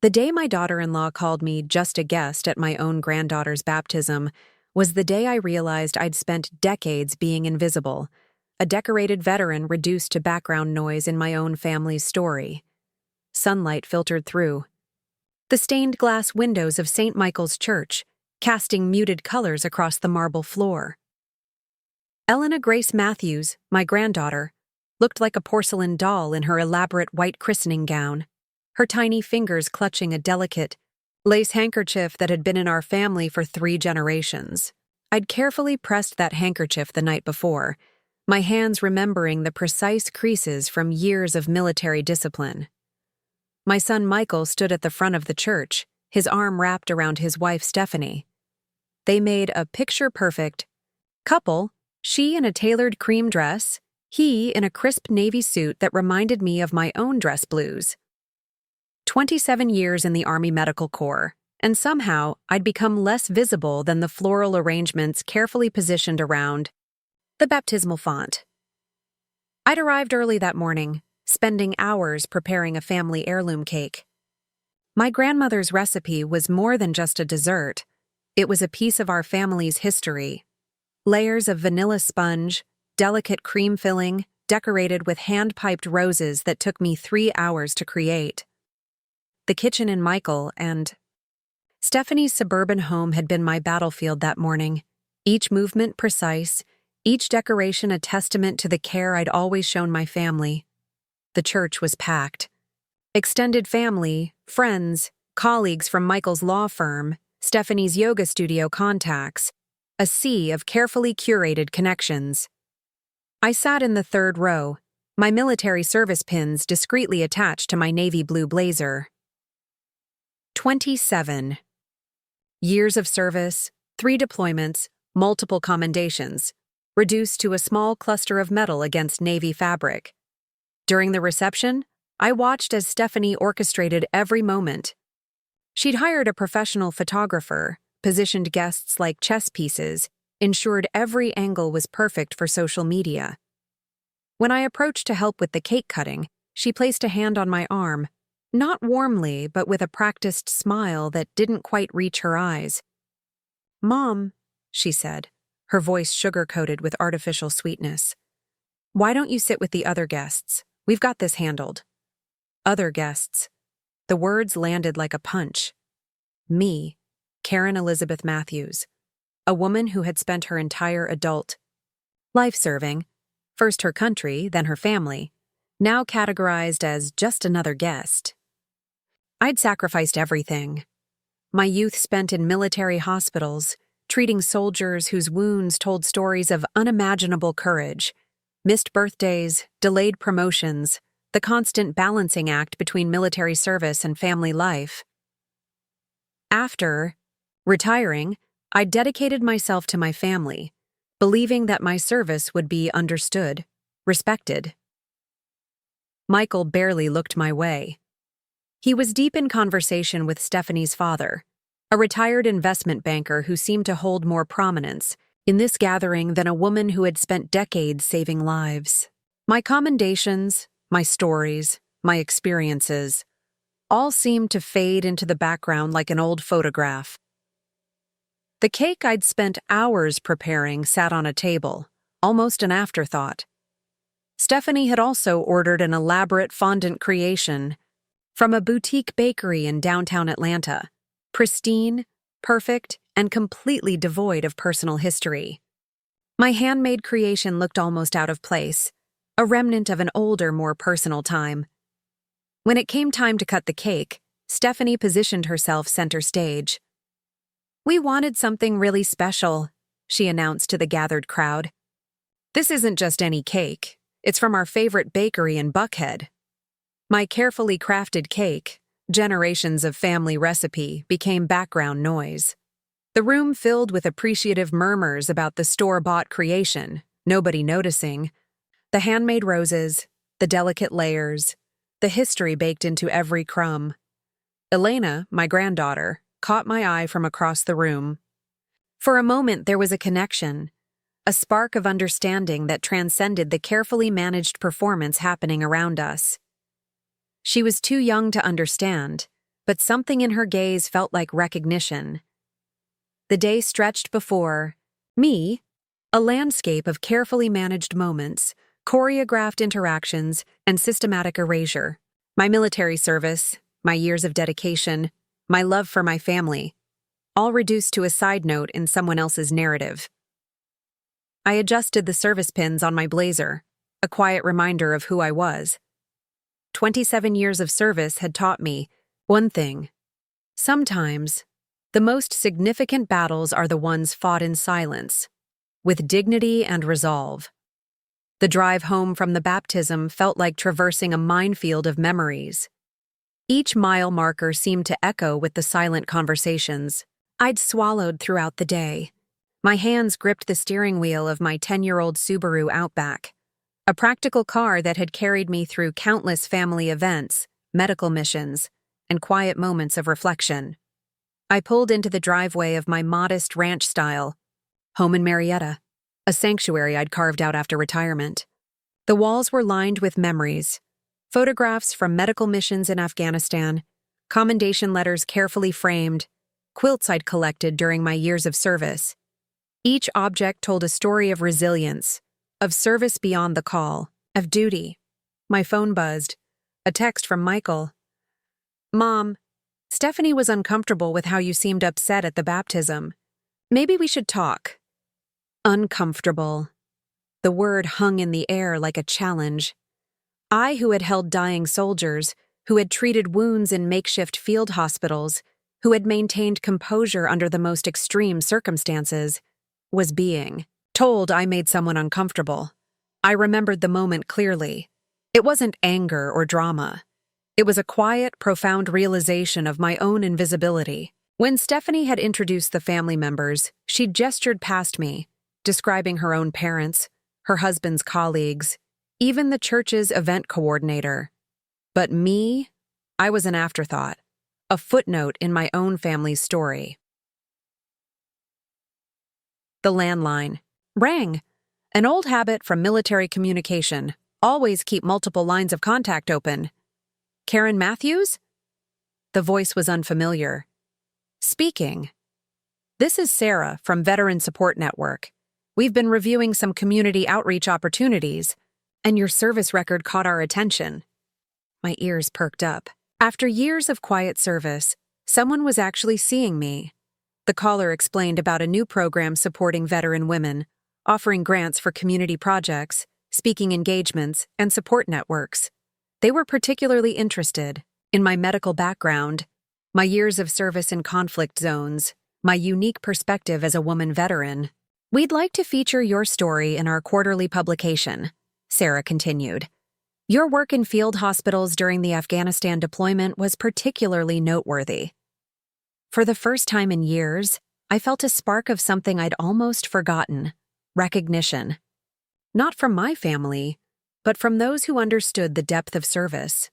The day my daughter-in-law called me just a guest at my own granddaughter's baptism was the day I realized I'd spent decades being invisible, a decorated veteran reduced to background noise in my own family's story. Sunlight filtered through the stained glass windows of St. Michael's Church, casting muted colors across the marble floor. Elena Grace Matthews, my granddaughter, looked like a porcelain doll in her elaborate white christening gown, her tiny fingers clutching a delicate lace handkerchief that had been in our family for 3 generations. I'd carefully pressed that handkerchief the night before, my hands remembering the precise creases from years of military discipline. My son Michael stood at the front of the church, his arm wrapped around his wife Stephanie. They made a picture-perfect couple, she in a tailored cream dress, he in a crisp navy suit that reminded me of my own dress blues. 27 years in the Army Medical Corps, and somehow I'd become less visible than the floral arrangements carefully positioned around the baptismal font. I'd arrived early that morning, spending hours preparing a family heirloom cake. My grandmother's recipe was more than just a dessert. It was a piece of our family's history. Layers of vanilla sponge, delicate cream filling, decorated with hand-piped roses that took me 3 hours to create. The kitchen in Michael and Stephanie's suburban home had been my battlefield that morning, each movement precise, each decoration a testament to the care I'd always shown my family. The church was packed. Extended family, friends, colleagues from Michael's law firm, Stephanie's yoga studio contacts, a sea of carefully curated connections. I sat in the 3rd row, my military service pins discreetly attached to my navy blue blazer. 27 years of service, 3 deployments, multiple commendations, reduced to a small cluster of metal against navy fabric. During the reception, I watched as Stephanie orchestrated every moment. She'd hired a professional photographer, positioned guests like chess pieces, ensured every angle was perfect for social media. When I approached to help with the cake cutting, she placed a hand on my arm, not warmly, but with a practiced smile that didn't quite reach her eyes. "Mom," she said, her voice sugar-coated with artificial sweetness. "Why don't you sit with the other guests? We've got this handled." Other guests. The words landed like a punch. Me, Karen Elizabeth Matthews, a woman who had spent her entire adult life serving, first her country, then her family, now categorized as just another guest. I'd sacrificed everything. My youth spent in military hospitals, treating soldiers whose wounds told stories of unimaginable courage, missed birthdays, delayed promotions, the constant balancing act between military service and family life. After retiring, I dedicated myself to my family, believing that my service would be understood, respected. Michael barely looked my way. He was deep in conversation with Stephanie's father, a retired investment banker who seemed to hold more prominence in this gathering than a woman who had spent decades saving lives. My commendations, my stories, my experiences, all seemed to fade into the background like an old photograph. The cake I'd spent hours preparing sat on a table, almost an afterthought. Stephanie had also ordered an elaborate fondant creation from a boutique bakery in downtown Atlanta, pristine, perfect, and completely devoid of personal history. My handmade creation looked almost out of place, a remnant of an older, more personal time. When it came time to cut the cake, Stephanie positioned herself center stage. "We wanted something really special," she announced to the gathered crowd. "This isn't just any cake. It's from our favorite bakery in Buckhead." My carefully crafted cake, generations of family recipe, became background noise. The room filled with appreciative murmurs about the store-bought creation, nobody noticing. The handmade roses, the delicate layers, the history baked into every crumb. Elena, my granddaughter, caught my eye from across the room. For a moment there was a connection, a spark of understanding that transcended the carefully managed performance happening around us. She was too young to understand, but something in her gaze felt like recognition. The day stretched before me, a landscape of carefully managed moments, choreographed interactions, and systematic erasure. My military service, my years of dedication, my love for my family, all reduced to a side note in someone else's narrative. I adjusted the service pins on my blazer, a quiet reminder of who I was. 27 years of service had taught me one thing. Sometimes, the most significant battles are the ones fought in silence, with dignity and resolve. The drive home from the baptism felt like traversing a minefield of memories. Each mile marker seemed to echo with the silent conversations I'd swallowed throughout the day. My hands gripped the steering wheel of my 10-year-old Subaru Outback, a practical car that had carried me through countless family events, medical missions, and quiet moments of reflection. I pulled into the driveway of my modest ranch-style home in Marietta, a sanctuary I'd carved out after retirement. The walls were lined with memories, photographs from medical missions in Afghanistan, commendation letters carefully framed, quilts I'd collected during my years of service. Each object told a story of resilience, of service beyond the call, of duty. My phone buzzed. A text from Michael. "Mom, Stephanie was uncomfortable with how you seemed upset at the baptism. Maybe we should talk." Uncomfortable. The word hung in the air like a challenge. I, who had held dying soldiers, who had treated wounds in makeshift field hospitals, who had maintained composure under the most extreme circumstances, was being told I made someone uncomfortable. I remembered the moment clearly. It wasn't anger or drama. It was a quiet, profound realization of my own invisibility. When Stephanie had introduced the family members, she'd gestured past me, describing her own parents, her husband's colleagues, even the church's event coordinator. But me, I was an afterthought, a footnote in my own family's story. The landline rang, an old habit from military communication. Always keep multiple lines of contact open. Karen Matthews? The voice was unfamiliar. Speaking. "This is Sarah from Veteran Support Network. We've been reviewing some community outreach opportunities, and your service record caught our attention." My ears perked up. After years of quiet service, someone was actually seeing me. The caller explained about a new program supporting veteran women, offering grants for community projects, speaking engagements, and support networks. They were particularly interested in my medical background, my years of service in conflict zones, my unique perspective as a woman veteran. "We'd like to feature your story in our quarterly publication," Sarah continued. "Your work in field hospitals during the Afghanistan deployment was particularly noteworthy." For the first time in years, I felt a spark of something I'd almost forgotten: recognition. Not from my family, but from those who understood the depth of service.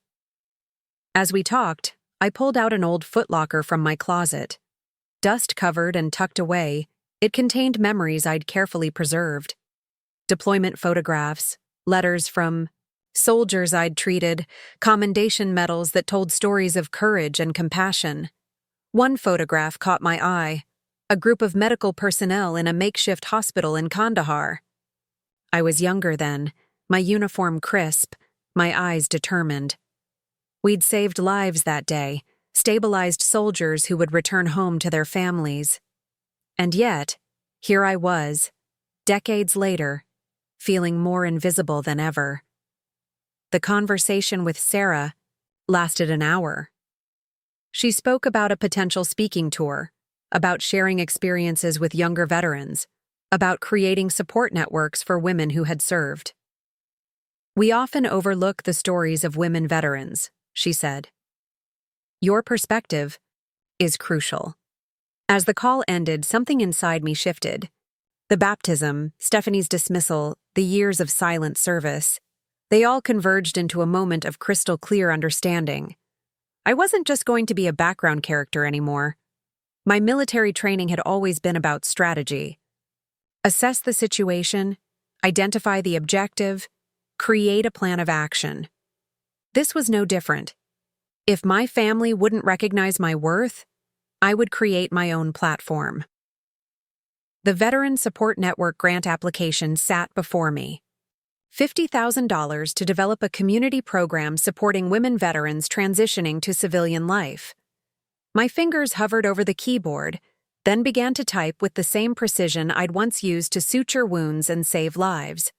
As we talked, I pulled out an old footlocker from my closet. Dust-covered and tucked away, it contained memories I'd carefully preserved. Deployment photographs, letters from soldiers I'd treated, commendation medals that told stories of courage and compassion. One photograph caught my eye: a group of medical personnel in a makeshift hospital in Kandahar. I was younger then, my uniform crisp, my eyes determined. We'd saved lives that day, stabilized soldiers who would return home to their families. And yet, here I was, decades later, feeling more invisible than ever. The conversation with Sarah lasted an hour. She spoke about a potential speaking tour, about sharing experiences with younger veterans, about creating support networks for women who had served. "We often overlook the stories of women veterans," she said. "Your perspective is crucial." As the call ended, something inside me shifted. The baptism, Stephanie's dismissal, the years of silent service, they all converged into a moment of crystal clear understanding. I wasn't just going to be a background character anymore. My military training had always been about strategy. Assess the situation, identify the objective, create a plan of action. This was no different. If my family wouldn't recognize my worth, I would create my own platform. The Veteran Support Network grant application sat before me. $50,000 to develop a community program supporting women veterans transitioning to civilian life. My fingers hovered over the keyboard, then began to type with the same precision I'd once used to suture wounds and save lives.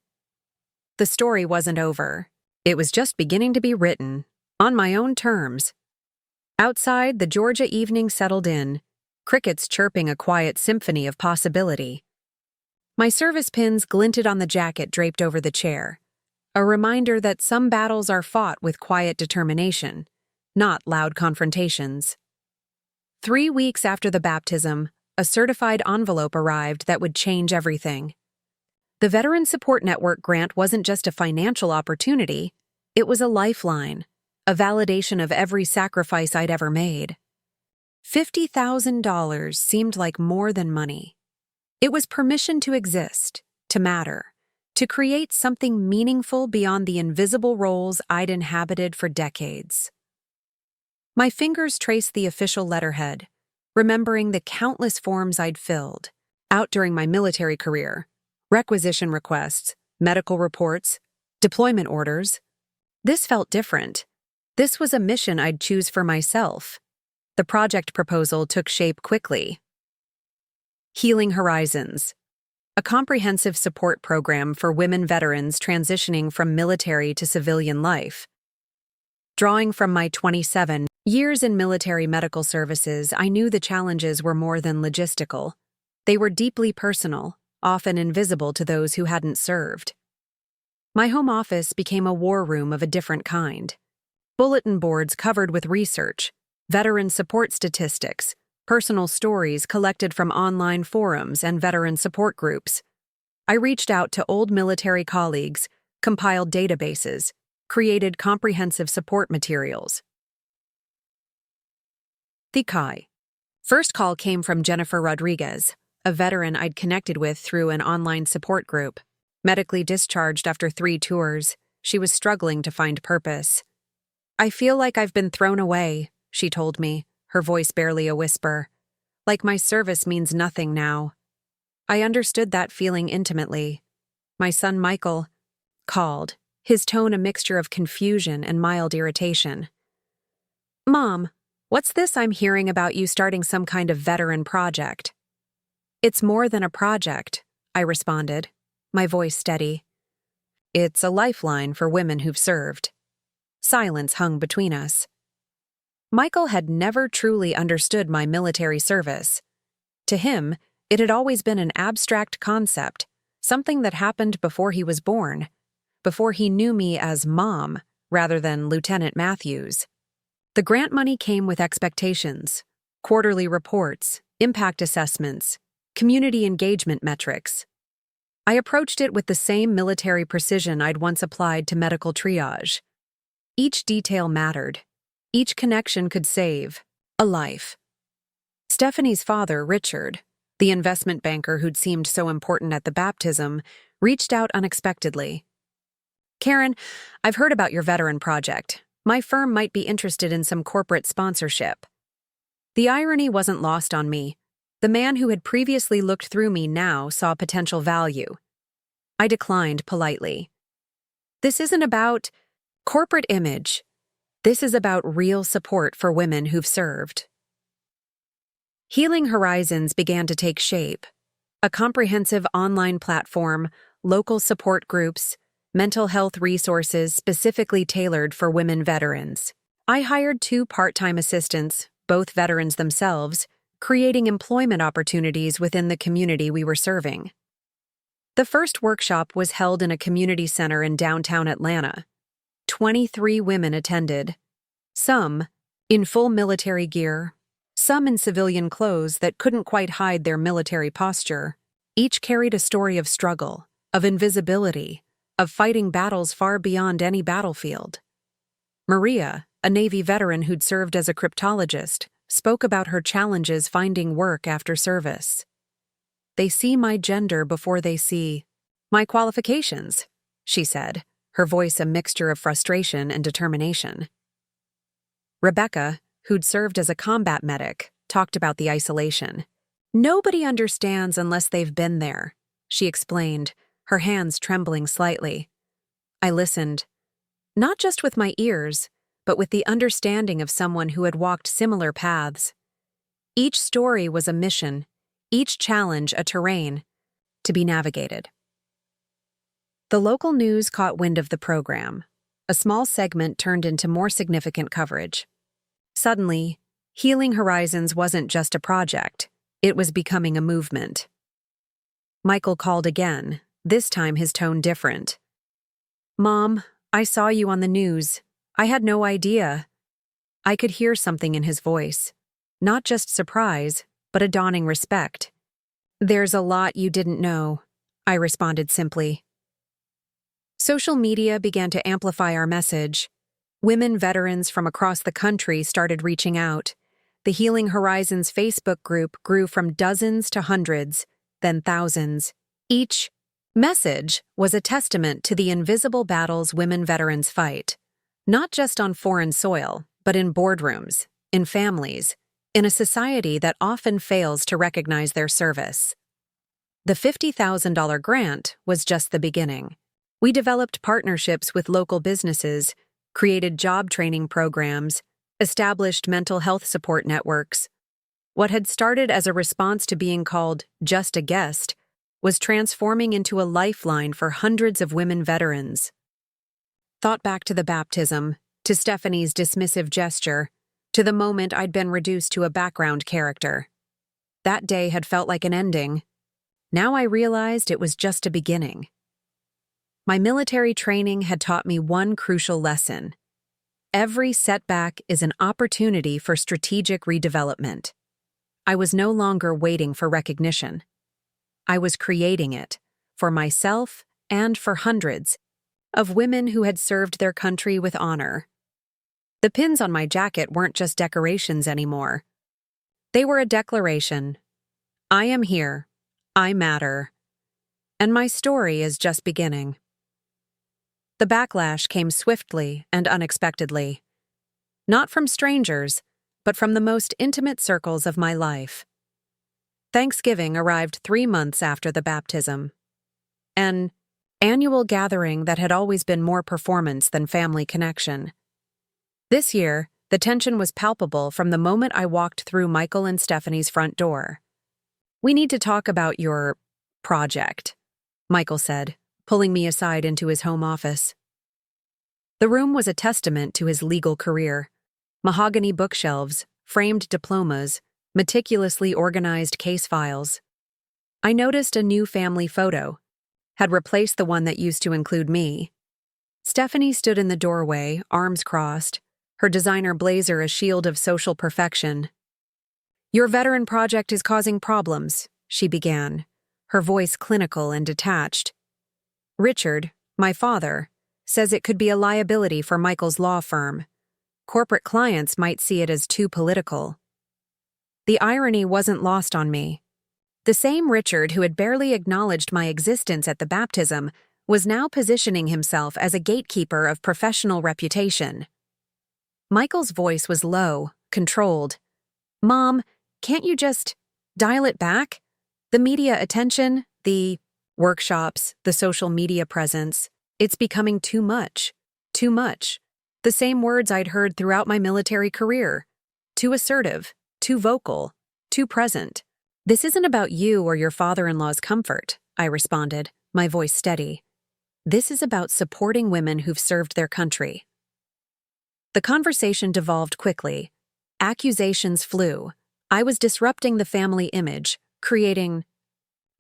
The story wasn't over. It was just beginning to be written, on my own terms. Outside, the Georgia evening settled in, crickets chirping a quiet symphony of possibility. My service pins glinted on the jacket draped over the chair, a reminder that some battles are fought with quiet determination, not loud confrontations. 3 weeks after the baptism, a certified envelope arrived that would change everything. The Veteran Support Network grant wasn't just a financial opportunity, it was a lifeline, a validation of every sacrifice I'd ever made. $50,000 seemed like more than money. It was permission to exist, to matter, to create something meaningful beyond the invisible roles I'd inhabited for decades. My fingers traced the official letterhead, remembering the countless forms I'd filled out during my military career, requisition requests, medical reports, deployment orders. This felt different. This was a mission I'd choose for myself. The project proposal took shape quickly. Healing Horizons, a comprehensive support program for women veterans transitioning from military to civilian life. Drawing from my 27 years in military medical services, I knew the challenges were more than logistical. They were deeply personal, often invisible to those who hadn't served. My home office became a war room of a different kind. Bulletin boards covered with research, veteran support statistics, personal stories collected from online forums and veteran support groups. I reached out to old military colleagues, compiled databases, created comprehensive support materials. The first call came from Jennifer Rodriguez, a veteran I'd connected with through an online support group. Medically discharged after 3 tours, she was struggling to find purpose. "I feel like I've been thrown away," she told me, her voice barely a whisper. "Like my service means nothing now." I understood that feeling intimately. My son Michael called, his tone a mixture of confusion and mild irritation. "Mom, what's this I'm hearing about you starting some kind of veteran project?" "It's more than a project," I responded, my voice steady. "It's a lifeline for women who've served." Silence hung between us. Michael had never truly understood my military service. To him, it had always been an abstract concept, something that happened before he was born, before he knew me as Mom rather than Lieutenant Matthews. The grant money came with expectations, quarterly reports, impact assessments, community engagement metrics. I approached it with the same military precision I'd once applied to medical triage. Each detail mattered. Each connection could save a life. Stephanie's father, Richard, the investment banker who'd seemed so important at the baptism, reached out unexpectedly. "Karen, I've heard about your veteran project. My firm might be interested in some corporate sponsorship." The irony wasn't lost on me. The man who had previously looked through me now saw potential value. I declined politely. "This isn't about corporate image. This is about real support for women who've served." Healing Horizons began to take shape. A comprehensive online platform, local support groups, mental health resources specifically tailored for women veterans. I hired 2 part-time assistants, both veterans themselves, creating employment opportunities within the community we were serving. The first workshop was held in a community center in downtown Atlanta. 23 women attended, some in full military gear, some in civilian clothes that couldn't quite hide their military posture. Each carried a story of struggle, of invisibility, of fighting battles far beyond any battlefield. Maria, a Navy veteran who'd served as a cryptologist, spoke about her challenges finding work after service. "They see my gender before they see my qualifications," she said, her voice a mixture of frustration and determination. Rebecca, who'd served as a combat medic, talked about the isolation. "Nobody understands unless they've been there," she explained, her hands trembling slightly. I listened, not just with my ears, but with the understanding of someone who had walked similar paths. Each story was a mission, each challenge a terrain to be navigated. The local news caught wind of the program. A small segment turned into more significant coverage. Suddenly, Healing Horizons wasn't just a project, it was becoming a movement. Michael called again, this time his tone different. "Mom, I saw you on the news. I had no idea." I could hear something in his voice. Not just surprise, but a dawning respect. "There's a lot you didn't know," I responded simply. Social media began to amplify our message. Women veterans from across the country started reaching out. The Healing Horizons Facebook group grew from dozens to hundreds, then thousands. Each message was a testament to the invisible battles women veterans fight, not just on foreign soil, but in boardrooms, in families, in a society that often fails to recognize their service. The $50,000 grant was just the beginning. We developed partnerships with local businesses, created job training programs, established mental health support networks. What had started as a response to being called just a guest was transforming into a lifeline for hundreds of women veterans. Thought back to the baptism, to Stephanie's dismissive gesture, to the moment I'd been reduced to a background character. That day had felt like an ending. Now I realized it was just a beginning. My military training had taught me one crucial lesson. Every setback is an opportunity for strategic redevelopment. I was no longer waiting for recognition. I was creating it, for myself and for hundreds of women who had served their country with honor. The pins on my jacket weren't just decorations anymore. They were a declaration. I am here. I matter. And my story is just beginning. The backlash came swiftly and unexpectedly. Not from strangers, but from the most intimate circles of my life. Thanksgiving arrived 3 months after the baptism. An annual gathering that had always been more performance than family connection. This year, the tension was palpable from the moment I walked through Michael and Stephanie's front door. "We need to talk about your project," Michael said, pulling me aside into his home office. The room was a testament to his legal career. Mahogany bookshelves, framed diplomas, meticulously organized case files. I noticed a new family photo, had replaced the one that used to include me. Stephanie stood in the doorway, arms crossed, her designer blazer a shield of social perfection. "Your veteran project is causing problems," she began, her voice clinical and detached. "Richard, my father, says it could be a liability for Michael's law firm. Corporate clients might see it as too political." The irony wasn't lost on me. The same Richard who had barely acknowledged my existence at the baptism was now positioning himself as a gatekeeper of professional reputation. Michael's voice was low, controlled. "Mom, can't you just dial it back? The media attention, the workshops, the social media presence, it's becoming too much. Too much. The same words I'd heard throughout my military career. Too assertive, too vocal, too present." "This isn't about you or your father-in-law's comfort," I responded, my voice steady. "This is about supporting women who've served their country." The conversation devolved quickly. Accusations flew. I was disrupting the family image, creating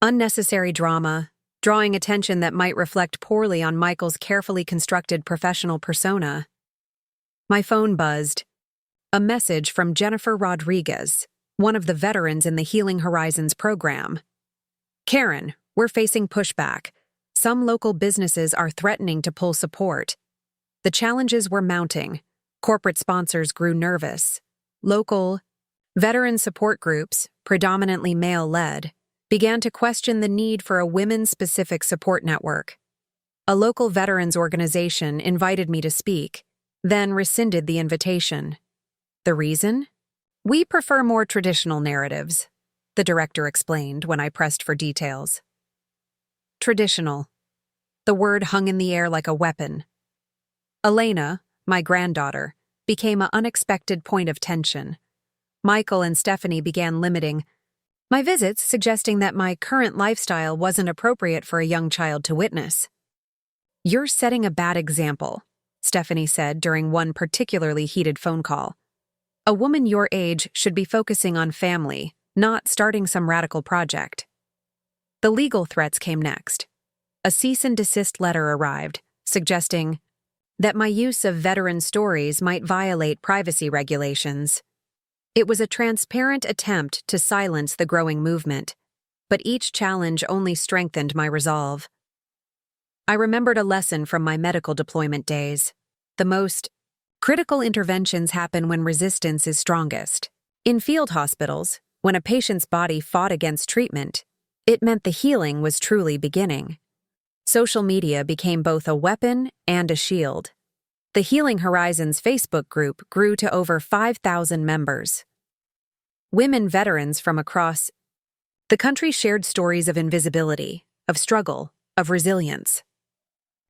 unnecessary drama, drawing attention that might reflect poorly on Michael's carefully constructed professional persona. My phone buzzed. A message from Jennifer Rodriguez, one of the veterans in the Healing Horizons program. "Karen, we're facing pushback. Some local businesses are threatening to pull support." The challenges were mounting. Corporate sponsors grew nervous. Local veteran support groups, predominantly male-led, began to question the need for a women-specific support network. A local veterans organization invited me to speak, then rescinded the invitation. The reason? We prefer more traditional narratives, the director explained when I pressed for details. Traditional. The word hung in the air like a weapon. Elena, my granddaughter, became an unexpected point of tension. Michael and Stephanie began limiting my visits, suggesting that my current lifestyle wasn't appropriate for a young child to witness. "You're setting a bad example," Stephanie said during one particularly heated phone call. "A woman your age should be focusing on family, not starting some radical project." The legal threats came next. A cease and desist letter arrived, suggesting that my use of veteran stories might violate privacy regulations. It was a transparent attempt to silence the growing movement, but each challenge only strengthened my resolve. I remembered a lesson from my medical deployment days. The most critical interventions happen when resistance is strongest. In field hospitals, when a patient's body fought against treatment, it meant the healing was truly beginning. Social media became both a weapon and a shield. The Healing Horizons Facebook group grew to over 5,000 members. Women veterans from across the country shared stories of invisibility, of struggle, of resilience.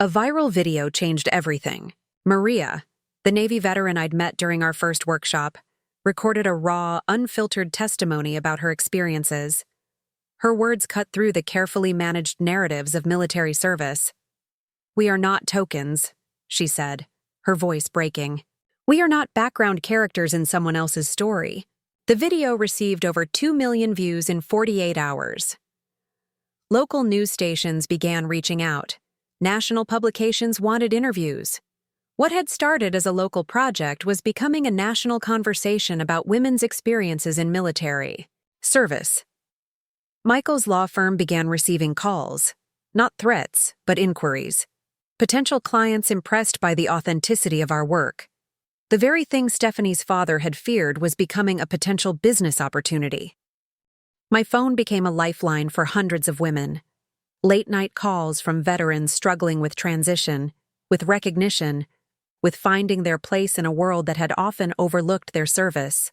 A viral video changed everything. Maria, the Navy veteran I'd met during our first workshop, recorded a raw, unfiltered testimony about her experiences. Her words cut through the carefully managed narratives of military service. "We are not tokens," she said, her voice breaking. "We are not background characters in someone else's story." The video received over 2 million views in 48 hours. Local news stations began reaching out. National publications wanted interviews. What had started as a local project was becoming a national conversation about women's experiences in military service. Michael's law firm began receiving calls, not threats, but inquiries. Potential clients impressed by the authenticity of our work. The very thing Stephanie's father had feared was becoming a potential business opportunity. My phone became a lifeline for hundreds of women. Late-night calls from veterans struggling with transition, with recognition, with finding their place in a world that had often overlooked their service.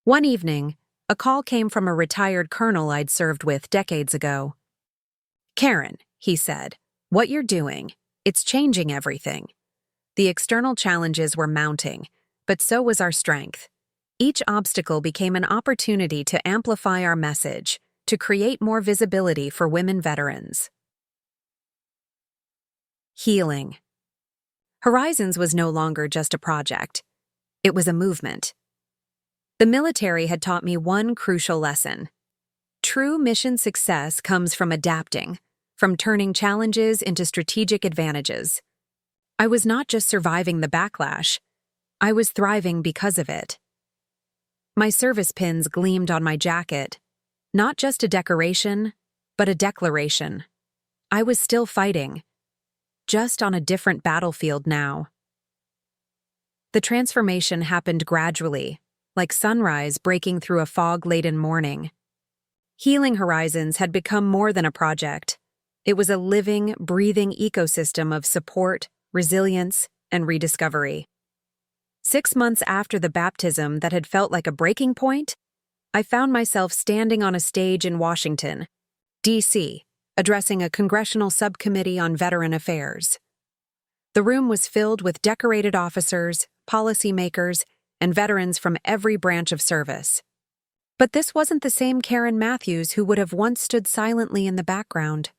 One evening, a call came from a retired colonel I'd served with decades ago. "Karen," he said, "what you're doing, it's changing everything." The external challenges were mounting, but so was our strength. Each obstacle became an opportunity to amplify our message, to create more visibility for women veterans. Healing. Horizons was no longer just a project. It was a movement. The military had taught me one crucial lesson. True mission success comes from adapting, from turning challenges into strategic advantages. I was not just surviving the backlash, I was thriving because of it. My service pins gleamed on my jacket, not just a decoration, but a declaration. I was still fighting, just on a different battlefield now. The transformation happened gradually, like sunrise breaking through a fog-laden morning. Healing Horizons had become more than a project. It was a living, breathing ecosystem of support, resilience, and rediscovery. 6 months after the baptism that had felt like a breaking point, I found myself standing on a stage in Washington, D.C., addressing a congressional subcommittee on veteran affairs. The room was filled with decorated officers, policymakers, and veterans from every branch of service. But this wasn't the same Karen Matthews who would have once stood silently in the background.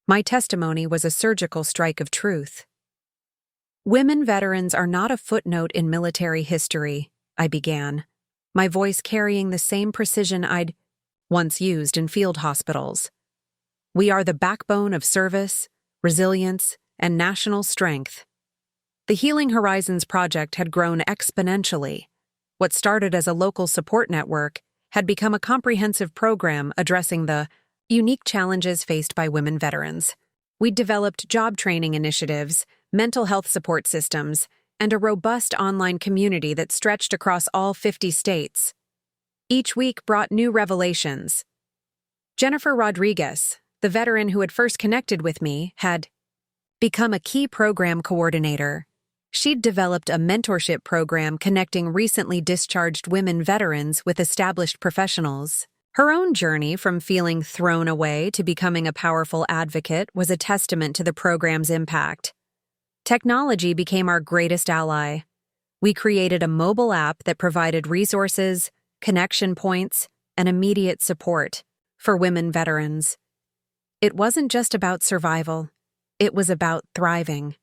My testimony was a surgical strike of truth. "Women veterans are not a footnote in military history," I began, my voice carrying the same precision I'd once used in field hospitals. "We are the backbone of service, resilience, and national strength." The Healing Horizons project had grown exponentially. What started as a local support network had become a comprehensive program addressing the unique challenges faced by women veterans. We'd developed job training initiatives, mental health support systems, and a robust online community that stretched across all 50 states. Each week brought new revelations. Jennifer Rodriguez, the veteran who had first connected with me, had become a key program coordinator. She'd developed a mentorship program connecting recently discharged women veterans with established professionals. Her own journey from feeling thrown away to becoming a powerful advocate was a testament to the program's impact. Technology became our greatest ally. We created a mobile app that provided resources, connection points, and immediate support for women veterans. It wasn't just about survival, it was about thriving.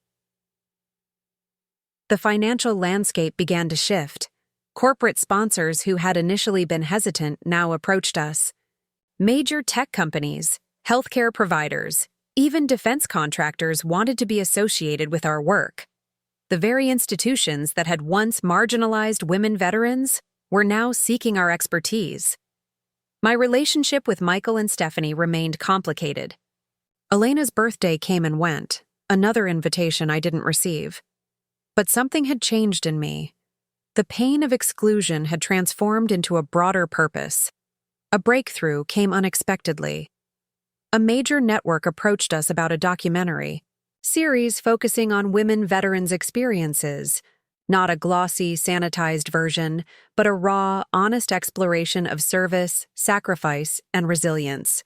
The financial landscape began to shift. Corporate sponsors who had initially been hesitant now approached us. Major tech companies, healthcare providers, even defense contractors wanted to be associated with our work. The very institutions that had once marginalized women veterans were now seeking our expertise. My relationship with Michael and Stephanie remained complicated. Elena's birthday came and went, another invitation I didn't receive. But something had changed in me. The pain of exclusion had transformed into a broader purpose. A breakthrough came unexpectedly. A major network approached us about a documentary series focusing on women veterans' experiences, not a glossy, sanitized version, but a raw, honest exploration of service, sacrifice, and resilience.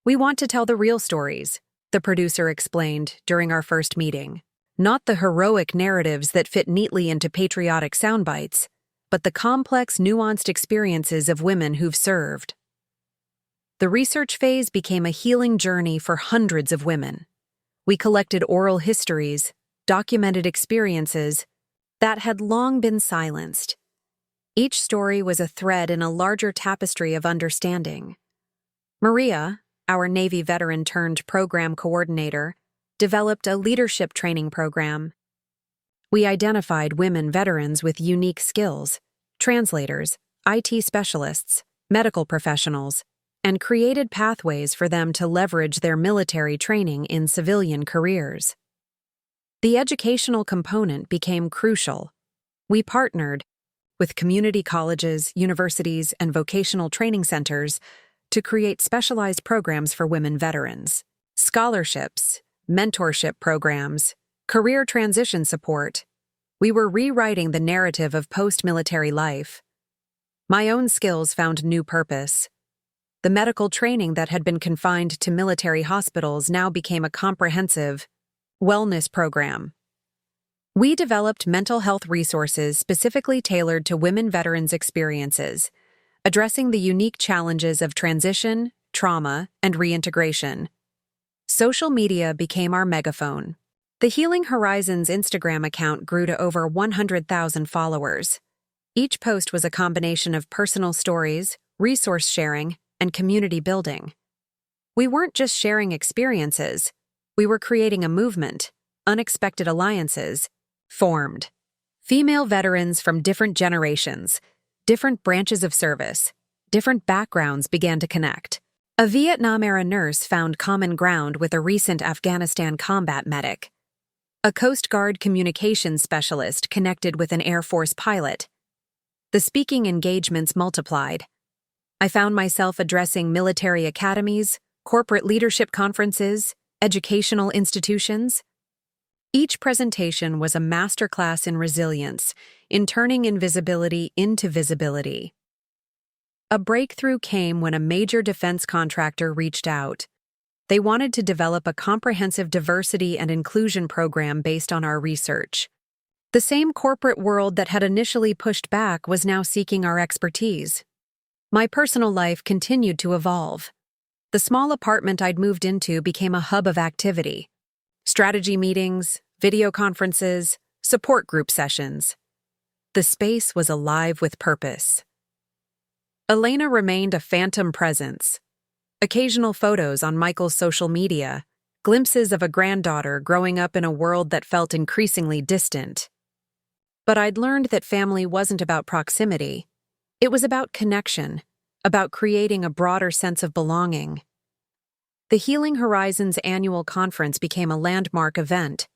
"We want to tell the real stories," the producer explained during our first meeting. Not the heroic narratives that fit neatly into patriotic soundbites, but the complex, nuanced experiences of women who've served. The research phase became a healing journey for hundreds of women. We collected oral histories, documented experiences that had long been silenced. Each story was a thread in a larger tapestry of understanding. Maria, our Navy veteran turned program coordinator, developed a leadership training program. We identified women veterans with unique skills, translators, IT specialists, medical professionals, and created pathways for them to leverage their military training in civilian careers. The educational component became crucial. We partnered with community colleges, universities, and vocational training centers to create specialized programs for women veterans. Scholarships, mentorship programs, career transition support. We were rewriting the narrative of post-military life. My own skills found new purpose. The medical training that had been confined to military hospitals now became a comprehensive wellness program. We developed mental health resources specifically tailored to women veterans' experiences, addressing the unique challenges of transition, trauma, and reintegration. Social media became our megaphone. The Healing Horizons Instagram account grew to over 100,000 followers. Each post was a combination of personal stories, resource sharing, and community building. We weren't just sharing experiences, we were creating a movement. Unexpected alliances formed. Female veterans from different generations, different branches of service, different backgrounds began to connect. A Vietnam-era nurse found common ground with a recent Afghanistan combat medic. A Coast Guard communications specialist connected with an Air Force pilot. The speaking engagements multiplied. I found myself addressing military academies, corporate leadership conferences, educational institutions. Each presentation was a masterclass in resilience, in turning invisibility into visibility. A breakthrough came when a major defense contractor reached out. They wanted to develop a comprehensive diversity and inclusion program based on our research. The same corporate world that had initially pushed back was now seeking our expertise. My personal life continued to evolve. The small apartment I'd moved into became a hub of activity. Strategy meetings, video conferences, support group sessions. The space was alive with purpose. Elena remained a phantom presence. Occasional photos on Michael's social media, glimpses of a granddaughter growing up in a world that felt increasingly distant. But I'd learned that family wasn't about proximity. It was about connection, about creating a broader sense of belonging. The Healing Horizons annual conference became a landmark event.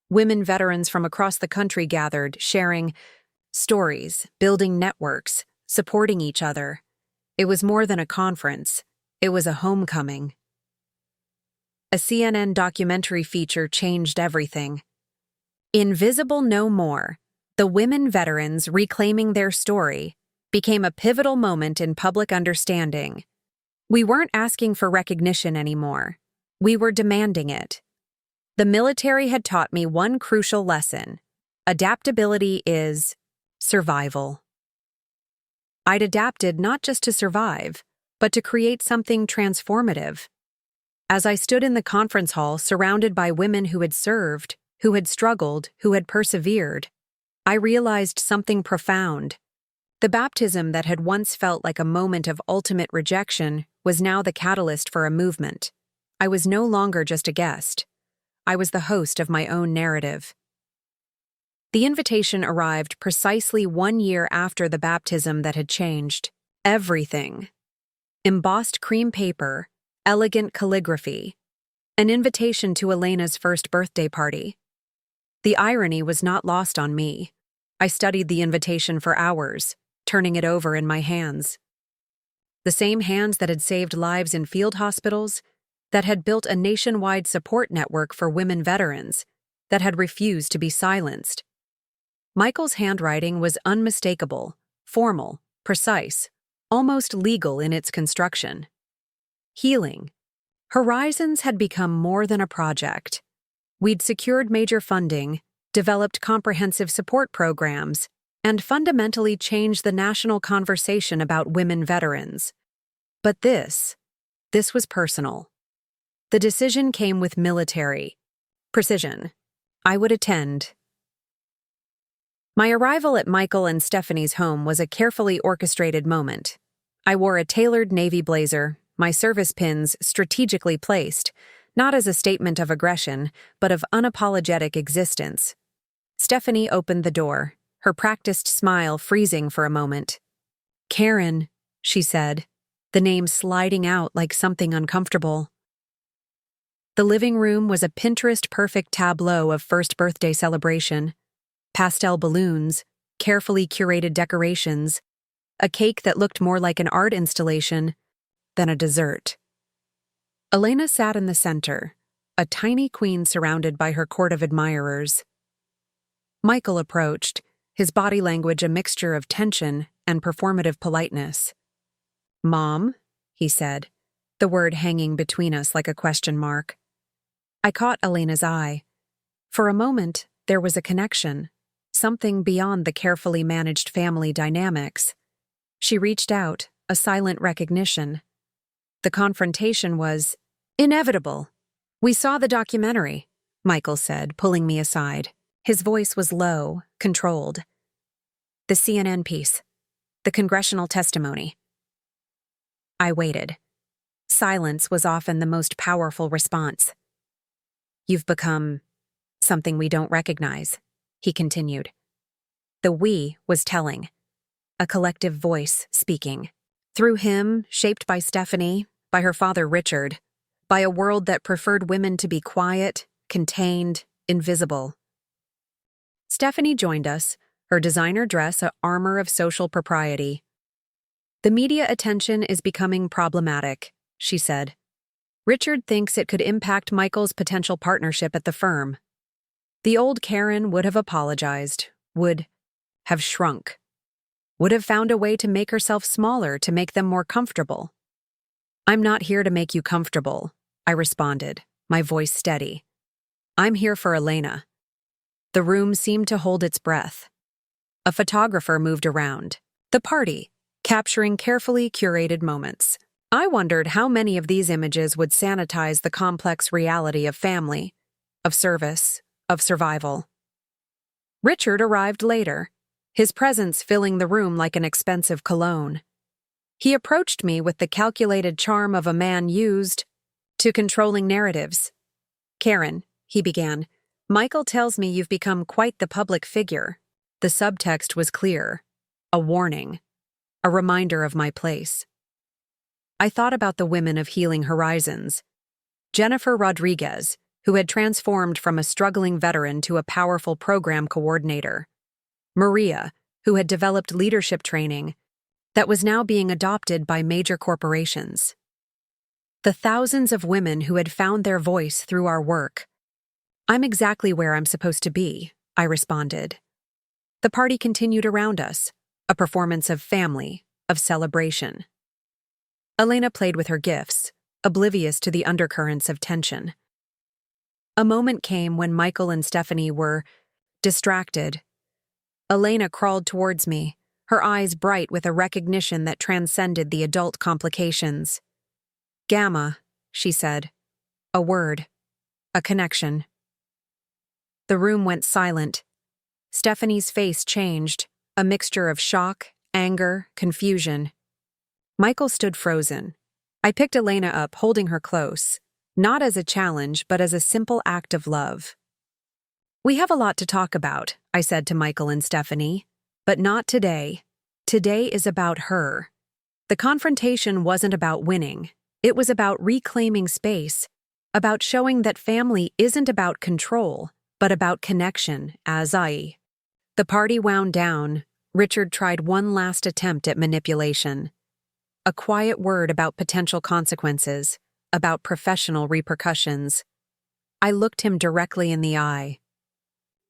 Women veterans from across the country gathered, sharing stories, building networks, supporting each other. It was more than a conference. It was a homecoming. A CNN documentary feature changed everything. Invisible no more, the women veterans reclaiming their story became a pivotal moment in public understanding. We weren't asking for recognition anymore. We were demanding it. The military had taught me one crucial lesson. Adaptability is survival. I'd adapted not just to survive, but to create something transformative. As I stood in the conference hall surrounded by women who had served, who had struggled, who had persevered, I realized something profound. The baptism that had once felt like a moment of ultimate rejection was now the catalyst for a movement. I was no longer just a guest. I was the host of my own narrative. The invitation arrived precisely 1 year after the baptism that had changed everything. Embossed cream paper, elegant calligraphy, an invitation to Elena's first birthday party. The irony was not lost on me. I studied the invitation for hours, turning it over in my hands. The same hands that had saved lives in field hospitals, that had built a nationwide support network for women veterans, that had refused to be silenced. Michael's handwriting was unmistakable, formal, precise, almost legal in its construction. Healing. Horizons had become more than a project. We'd secured major funding, developed comprehensive support programs, and fundamentally changed the national conversation about women veterans. But this was personal. The decision came with military precision. I would attend. My arrival at Michael and Stephanie's home was a carefully orchestrated moment. I wore a tailored navy blazer, my service pins strategically placed, not as a statement of aggression, but of unapologetic existence. Stephanie opened the door, her practiced smile freezing for a moment. "Karen," she said, the name sliding out like something uncomfortable. The living room was a Pinterest-perfect tableau of first birthday celebration. Pastel balloons, carefully curated decorations, a cake that looked more like an art installation than a dessert. Elena sat in the center, a tiny queen surrounded by her court of admirers. Michael approached, his body language a mixture of tension and performative politeness. "Mom," he said, the word hanging between us like a question mark. I caught Elena's eye. For a moment, there was a connection, something beyond the carefully managed family dynamics. She reached out, a silent recognition. The confrontation was inevitable. "We saw the documentary," Michael said, pulling me aside. His voice was low, controlled. "The CNN piece. The congressional testimony." I waited. Silence was often the most powerful response. "You've become something we don't recognize," he continued. The "we" was telling. A collective voice speaking. Through him, shaped by Stephanie, by her father Richard, by a world that preferred women to be quiet, contained, invisible. Stephanie joined us, her designer dress an armor of social propriety. "The media attention is becoming problematic," she said. "Richard thinks it could impact Michael's potential partnership at the firm." The old Karen would have apologized, would have shrunk, would have found a way to make herself smaller to make them more comfortable. "I'm not here to make you comfortable," I responded, my voice steady. "I'm here for Elena." The room seemed to hold its breath. A photographer moved around. The party, capturing carefully curated moments. I wondered how many of these images would sanitize the complex reality of family, of service, of survival. Richard arrived later, his presence filling the room like an expensive cologne. He approached me with the calculated charm of a man used to controlling narratives. "Karen," he began, "Michael tells me you've become quite the public figure." The subtext was clear, a warning, a reminder of my place. I thought about the women of Healing Horizons. Jennifer Rodriguez, who had transformed from a struggling veteran to a powerful program coordinator. Maria, who had developed leadership training that was now being adopted by major corporations. The thousands of women who had found their voice through our work. "I'm exactly where I'm supposed to be," I responded. The party continued around us, a performance of family, of celebration. Elena played with her gifts, oblivious to the undercurrents of tension. A moment came when Michael and Stephanie were distracted. Elena crawled towards me, her eyes bright with a recognition that transcended the adult complications. Gamma, she said. A word. A connection. The room went silent. Stephanie's face changed, a mixture of shock, anger, confusion. Michael stood frozen. I picked Elena up, holding her close, not as a challenge, but as a simple act of love. We have a lot to talk about, I said to Michael and Stephanie, but not today. Today is about her. The confrontation wasn't about winning. It was about reclaiming space, about showing that family isn't about control, but about connection, The party wound down. Richard tried one last attempt at manipulation. A quiet word about potential consequences, about professional repercussions. I looked him directly in the eye.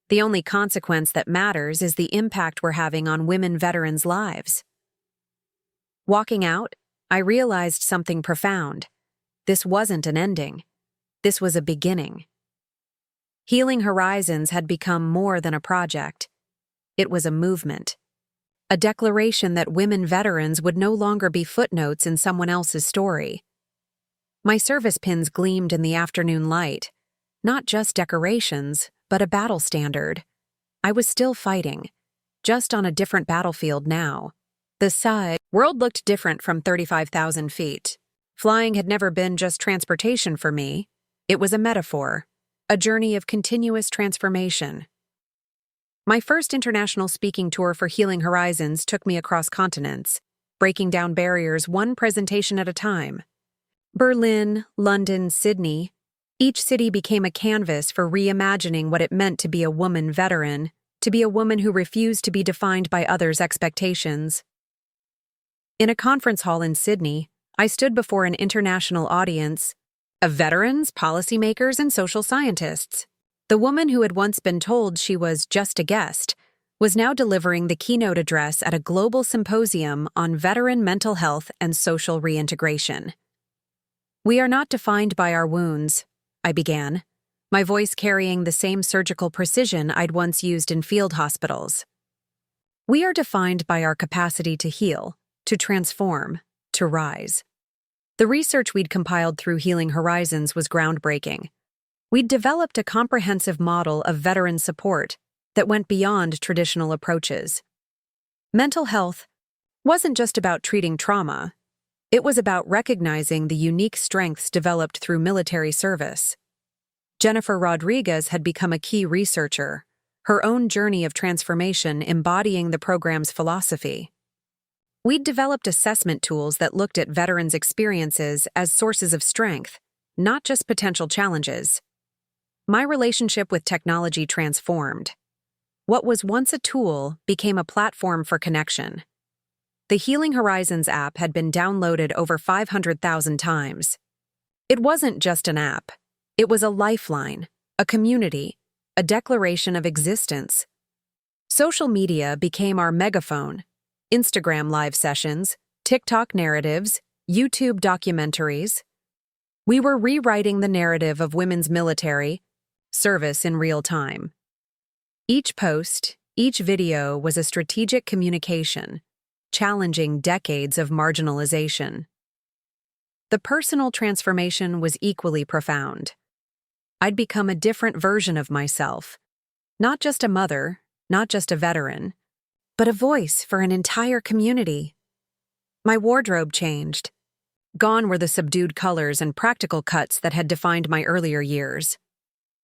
The only consequence that matters is the impact we're having on women veterans' lives. Walking out, I realized something profound. This wasn't an ending. This was a beginning. Healing Horizons had become more than a project. It was a movement. A declaration that women veterans would no longer be footnotes in someone else's story. My service pins gleamed in the afternoon light. Not just decorations, but a battle standard. I was still fighting, just on a different battlefield now. The world looked different from 35,000 feet. Flying had never been just transportation for me. It was a metaphor, a journey of continuous transformation. My first international speaking tour for Healing Horizons took me across continents, breaking down barriers one presentation at a time. Berlin, London, Sydney. Each city became a canvas for reimagining what it meant to be a woman veteran, to be a woman who refused to be defined by others' expectations. In a conference hall in Sydney, I stood before an international audience of veterans, policymakers, and social scientists. The woman who had once been told she was just a guest was now delivering the keynote address at a global symposium on veteran mental health and social reintegration. We are not defined by our wounds, I began, my voice carrying the same surgical precision I'd once used in field hospitals. We are defined by our capacity to heal, to transform, to rise. The research we'd compiled through Healing Horizons was groundbreaking. We'd developed a comprehensive model of veteran support that went beyond traditional approaches. Mental health wasn't just about treating trauma. It was about recognizing the unique strengths developed through military service. Jennifer Rodriguez had become a key researcher, her own journey of transformation embodying the program's philosophy. We'd developed assessment tools that looked at veterans' experiences as sources of strength, not just potential challenges. My relationship with technology transformed. What was once a tool became a platform for connection. The Healing Horizons app had been downloaded over 500,000 times. It wasn't just an app. It was a lifeline, a community, a declaration of existence. Social media became our megaphone. Instagram live sessions, TikTok narratives, YouTube documentaries. We were rewriting the narrative of women's military service in real time. Each post, each video was a strategic communication, challenging decades of marginalization. The personal transformation was equally profound. I'd become a different version of myself, not just a mother, not just a veteran, but a voice for an entire community. My wardrobe changed. Gone were the subdued colors and practical cuts that had defined my earlier years.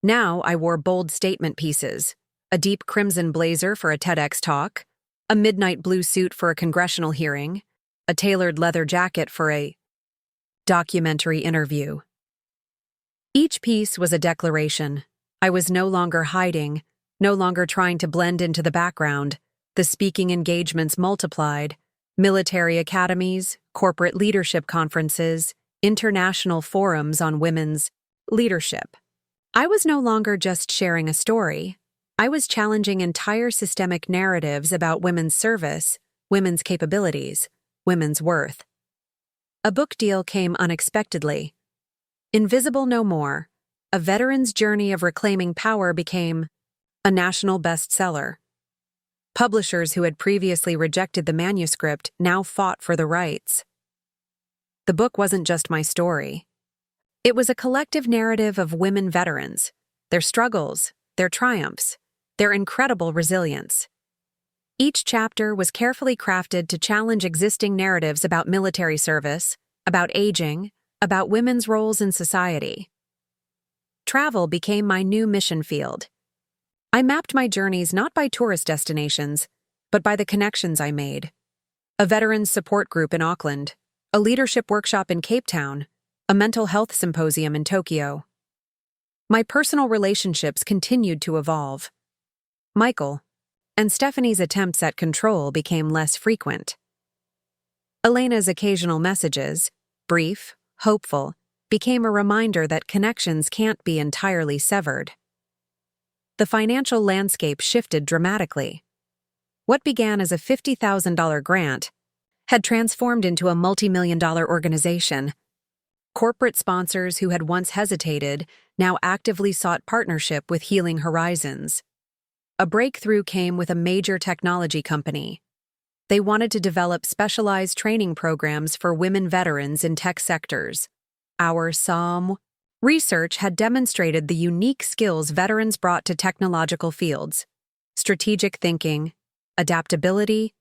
Now I wore bold statement pieces, a deep crimson blazer for a TEDx talk, a midnight blue suit for a congressional hearing, a tailored leather jacket for a documentary interview. Each piece was a declaration. I was no longer hiding, no longer trying to blend into the background. The speaking engagements multiplied. Military academies, corporate leadership conferences, international forums on women's leadership. I was no longer just sharing a story. I was challenging entire systemic narratives about women's service, women's capabilities, women's worth. A book deal came unexpectedly. Invisible No More, A Veteran's Journey of Reclaiming Power became a national bestseller. Publishers who had previously rejected the manuscript now fought for the rights. The book wasn't just my story. It was a collective narrative of women veterans, their struggles, their triumphs, their incredible resilience. Each chapter was carefully crafted to challenge existing narratives about military service, about aging, about women's roles in society. Travel became my new mission field. I mapped my journeys not by tourist destinations, but by the connections I made. A veterans support group in Auckland, a leadership workshop in Cape Town, a mental health symposium in Tokyo. My personal relationships continued to evolve. Michael and Stephanie's attempts at control became less frequent. Elena's occasional messages, brief, hopeful, became a reminder that connections can't be entirely severed. The financial landscape shifted dramatically. What began as a $50,000 grant had transformed into a multi-million-dollar organization. Corporate sponsors who had once hesitated now actively sought partnership with Healing Horizons. A breakthrough came with a major technology company. They wanted to develop specialized training programs for women veterans in tech sectors. Our SOM research had demonstrated the unique skills veterans brought to technological fields: strategic thinking, adaptability,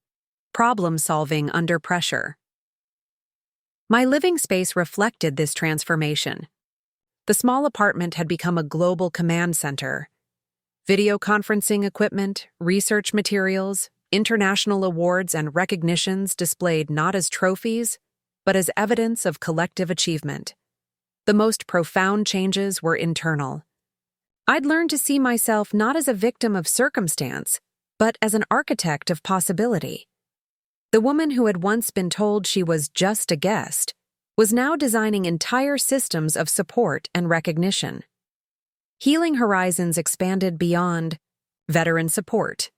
problem-solving under pressure. My living space reflected this transformation. The small apartment had become a global command center. Video conferencing equipment, research materials, international awards and recognitions displayed not as trophies, but as evidence of collective achievement. The most profound changes were internal. I'd learned to see myself not as a victim of circumstance, but as an architect of possibility. The woman who had once been told she was just a guest was now designing entire systems of support and recognition. Healing Horizons expanded beyond veteran support.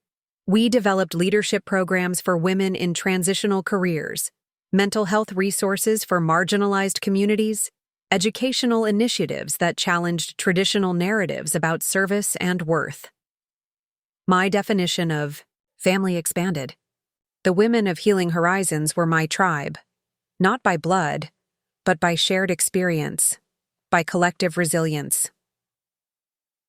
We developed leadership programs for women in transitional careers, mental health resources for marginalized communities, educational initiatives that challenged traditional narratives about service and worth. My definition of family expanded. The women of Healing Horizons were my tribe, not by blood, but by shared experience, by collective resilience.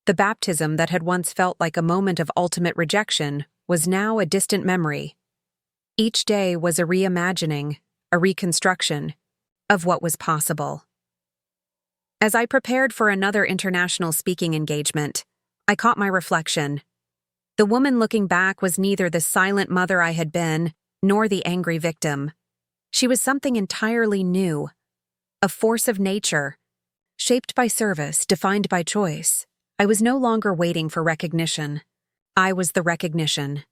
The baptism that had once felt like a moment of ultimate rejection was now a distant memory. Each day was a reimagining, a reconstruction of what was possible. As I prepared for another international speaking engagement, I caught my reflection. The woman looking back was neither the silent mother I had been, nor the angry victim. She was something entirely new, a force of nature, shaped by service, defined by choice. I was no longer waiting for recognition. I was the recognition.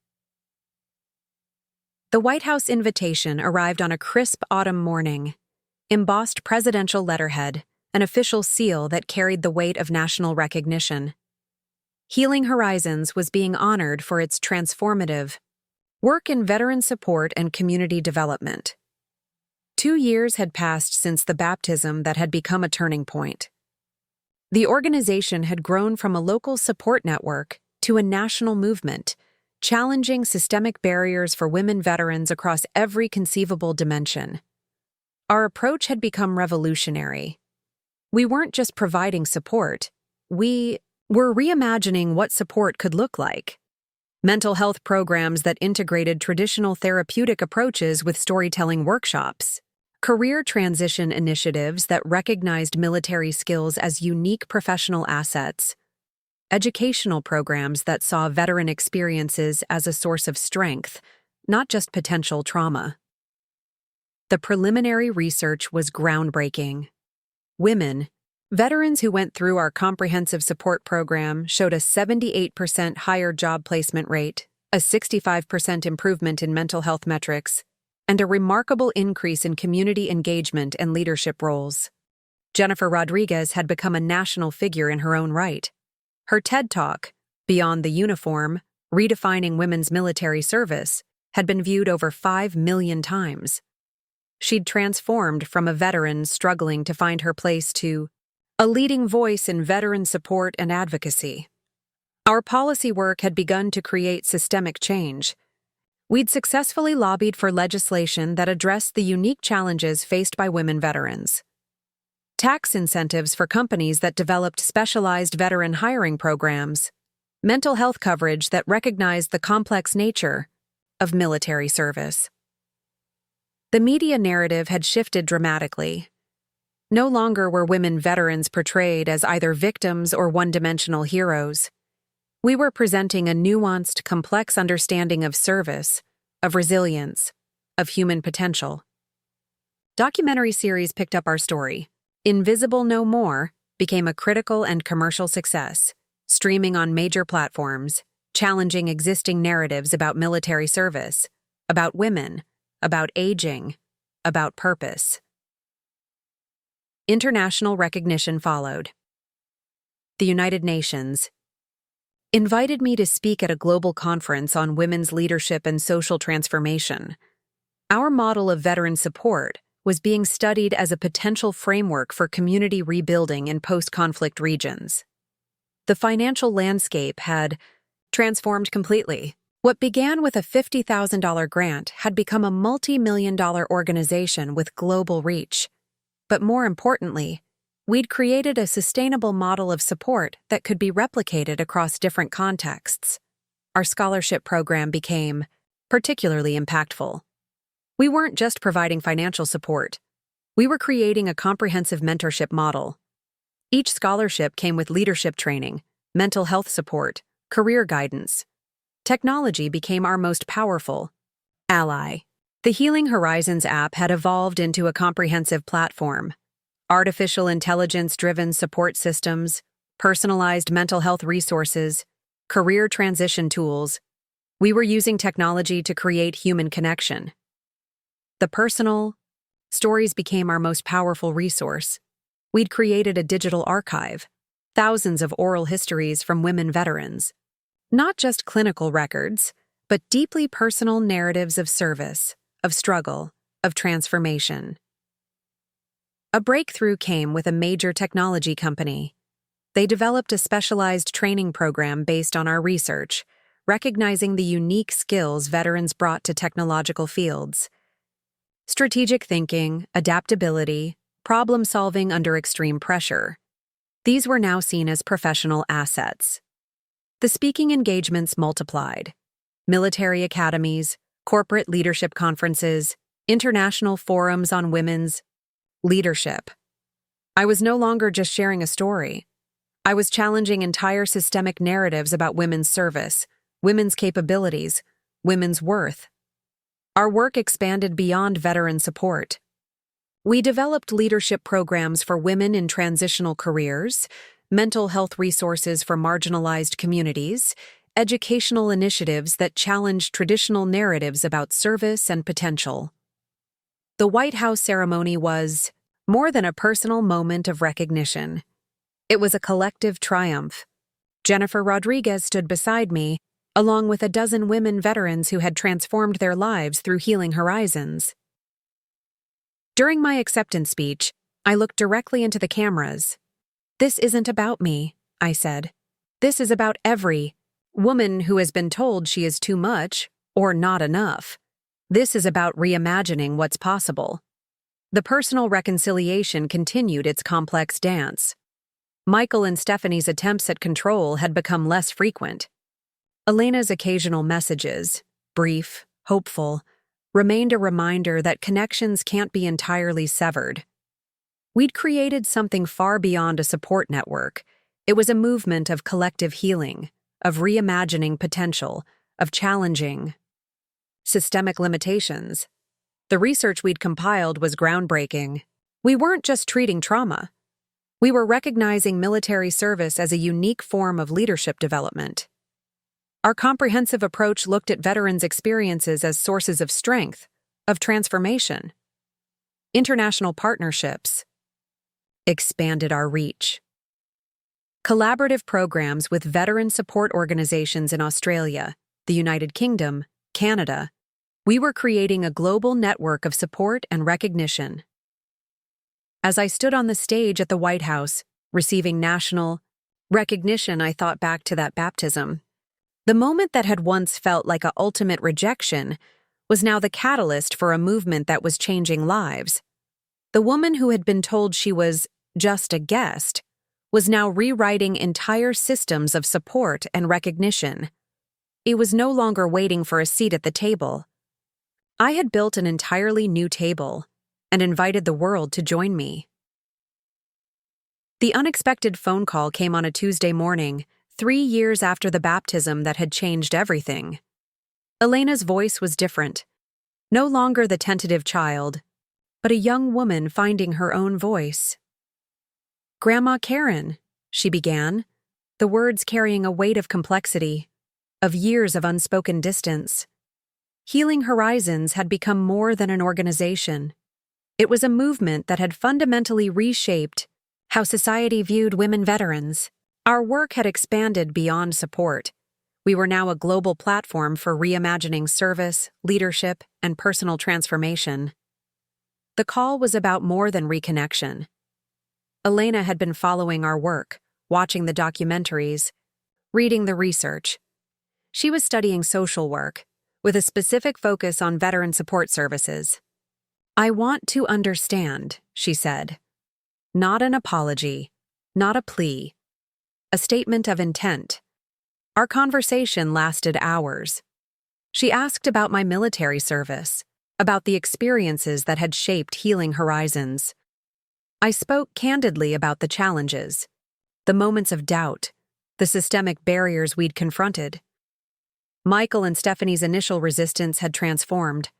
The White House invitation arrived on a crisp autumn morning. Embossed presidential letterhead, an official seal that carried the weight of national recognition. Healing Horizons was being honored for its transformative work in veteran support and community development. 2 years had passed since the baptism that had become a turning point. The organization had grown from a local support network to a national movement, challenging systemic barriers for women veterans across every conceivable dimension. Our approach had become revolutionary. We weren't just providing support, we were reimagining what support could look like. Mental health programs that integrated traditional therapeutic approaches with storytelling workshops. Career transition initiatives that recognized military skills as unique professional assets. Educational programs that saw veteran experiences as a source of strength, not just potential trauma. The preliminary research was groundbreaking. Women, veterans who went through our comprehensive support program showed a 78% higher job placement rate, a 65% improvement in mental health metrics, and a remarkable increase in community engagement and leadership roles. Jennifer Rodriguez had become a national figure in her own right. Her TED Talk, Beyond the uniform, redefining women's military service had been viewed over 5 million times. She'd transformed from a veteran struggling to find her place to a leading voice in veteran support and advocacy. Our policy work had begun to create systemic change. We'd successfully lobbied for legislation that addressed the unique challenges faced by women veterans. Tax incentives for companies that developed specialized veteran hiring programs, mental health coverage that recognized the complex nature of military service. The media narrative had shifted dramatically. No longer were women veterans portrayed as either victims or one-dimensional heroes. We were presenting a nuanced, complex understanding of service, of resilience, of human potential. Documentary series picked up our story. Invisible No More became a critical and commercial success, streaming on major platforms, challenging existing narratives about military service, about women, about aging, about purpose. International recognition followed. The United Nations invited me to speak at a global conference on women's leadership and social transformation. Our model of veteran support was being studied as a potential framework for community rebuilding in post-conflict regions. The financial landscape had transformed completely. What began with a $50,000 grant had become a multi-million-dollar organization with global reach. But more importantly, we'd created a sustainable model of support that could be replicated across different contexts. Our scholarship program became particularly impactful. We weren't just providing financial support. We were creating a comprehensive mentorship model. Each scholarship came with leadership training, mental health support, career guidance. Technology became our most powerful ally. The Healing Horizons app had evolved into a comprehensive platform. Artificial intelligence-driven support systems, personalized mental health resources, career transition tools. We were using technology to create human connection. The personal stories became our most powerful resource. We'd created a digital archive, thousands of oral histories from women veterans. Not just clinical records, but deeply personal narratives of service, of struggle, of transformation. A breakthrough came with a major technology company. They developed a specialized training program based on our research, recognizing the unique skills veterans brought to technological fields. Strategic thinking, adaptability, problem-solving under extreme pressure. These were now seen as professional assets. The speaking engagements multiplied. Military academies, corporate leadership conferences, international forums on women's leadership. I was no longer just sharing a story. I was challenging entire systemic narratives about women's service, women's capabilities, women's worth. Our work expanded beyond veteran support. We developed leadership programs for women in transitional careers, mental health resources for marginalized communities, educational initiatives that challenged traditional narratives about service and potential. The White House ceremony was more than a personal moment of recognition. It was a collective triumph. Jennifer Rodriguez stood beside me, along with a dozen women veterans who had transformed their lives through Healing Horizons. During my acceptance speech, I looked directly into the cameras. "This isn't about me," I said. "This is about every woman who has been told she is too much or not enough. This is about reimagining what's possible." The personal reconciliation continued its complex dance. Michael and Stephanie's attempts at control had become less frequent. Elena's occasional messages, brief, hopeful, remained a reminder that connections can't be entirely severed. We'd created something far beyond a support network. It was a movement of collective healing, of reimagining potential, of challenging systemic limitations. The research we'd compiled was groundbreaking. We weren't just treating trauma. We were recognizing military service as a unique form of leadership development. Our comprehensive approach looked at veterans' experiences as sources of strength, of transformation. International partnerships expanded our reach. collaborative programs with veteran support organizations in Australia, the United Kingdom, Canada. We were creating a global network of support and recognition. As I stood on the stage at the White House, receiving national recognition, I thought back to that baptism. The moment that had once felt like an ultimate rejection was now the catalyst for a movement that was changing lives. The woman who had been told she was just a guest was now rewriting entire systems of support and recognition. It was no longer waiting for a seat at the table. I had built an entirely new table and invited the world to join me. The unexpected phone call came on a Tuesday morning, 3 years after the baptism that had changed everything. Elena's voice was different. No longer the tentative child, but a young woman finding her own voice. "Grandma Karen," she began, the words carrying a weight of complexity, of years of unspoken distance. Healing Horizons had become more than an organization. It was a movement that had fundamentally reshaped how society viewed women veterans. Our work had expanded beyond support. We were now a global platform for reimagining service, leadership, and personal transformation. The call was about more than reconnection. Elena had been following our work, watching the documentaries, reading the research. She was studying social work, with a specific focus on veteran support services. "I want to understand," she said. Not an apology, not a plea, a statement of intent. Our conversation lasted hours. She asked about my military service, about the experiences that had shaped Healing Horizons. I spoke candidly about the challenges, the moments of doubt, the systemic barriers we'd confronted. Michael and Stephanie's initial resistance had transformed,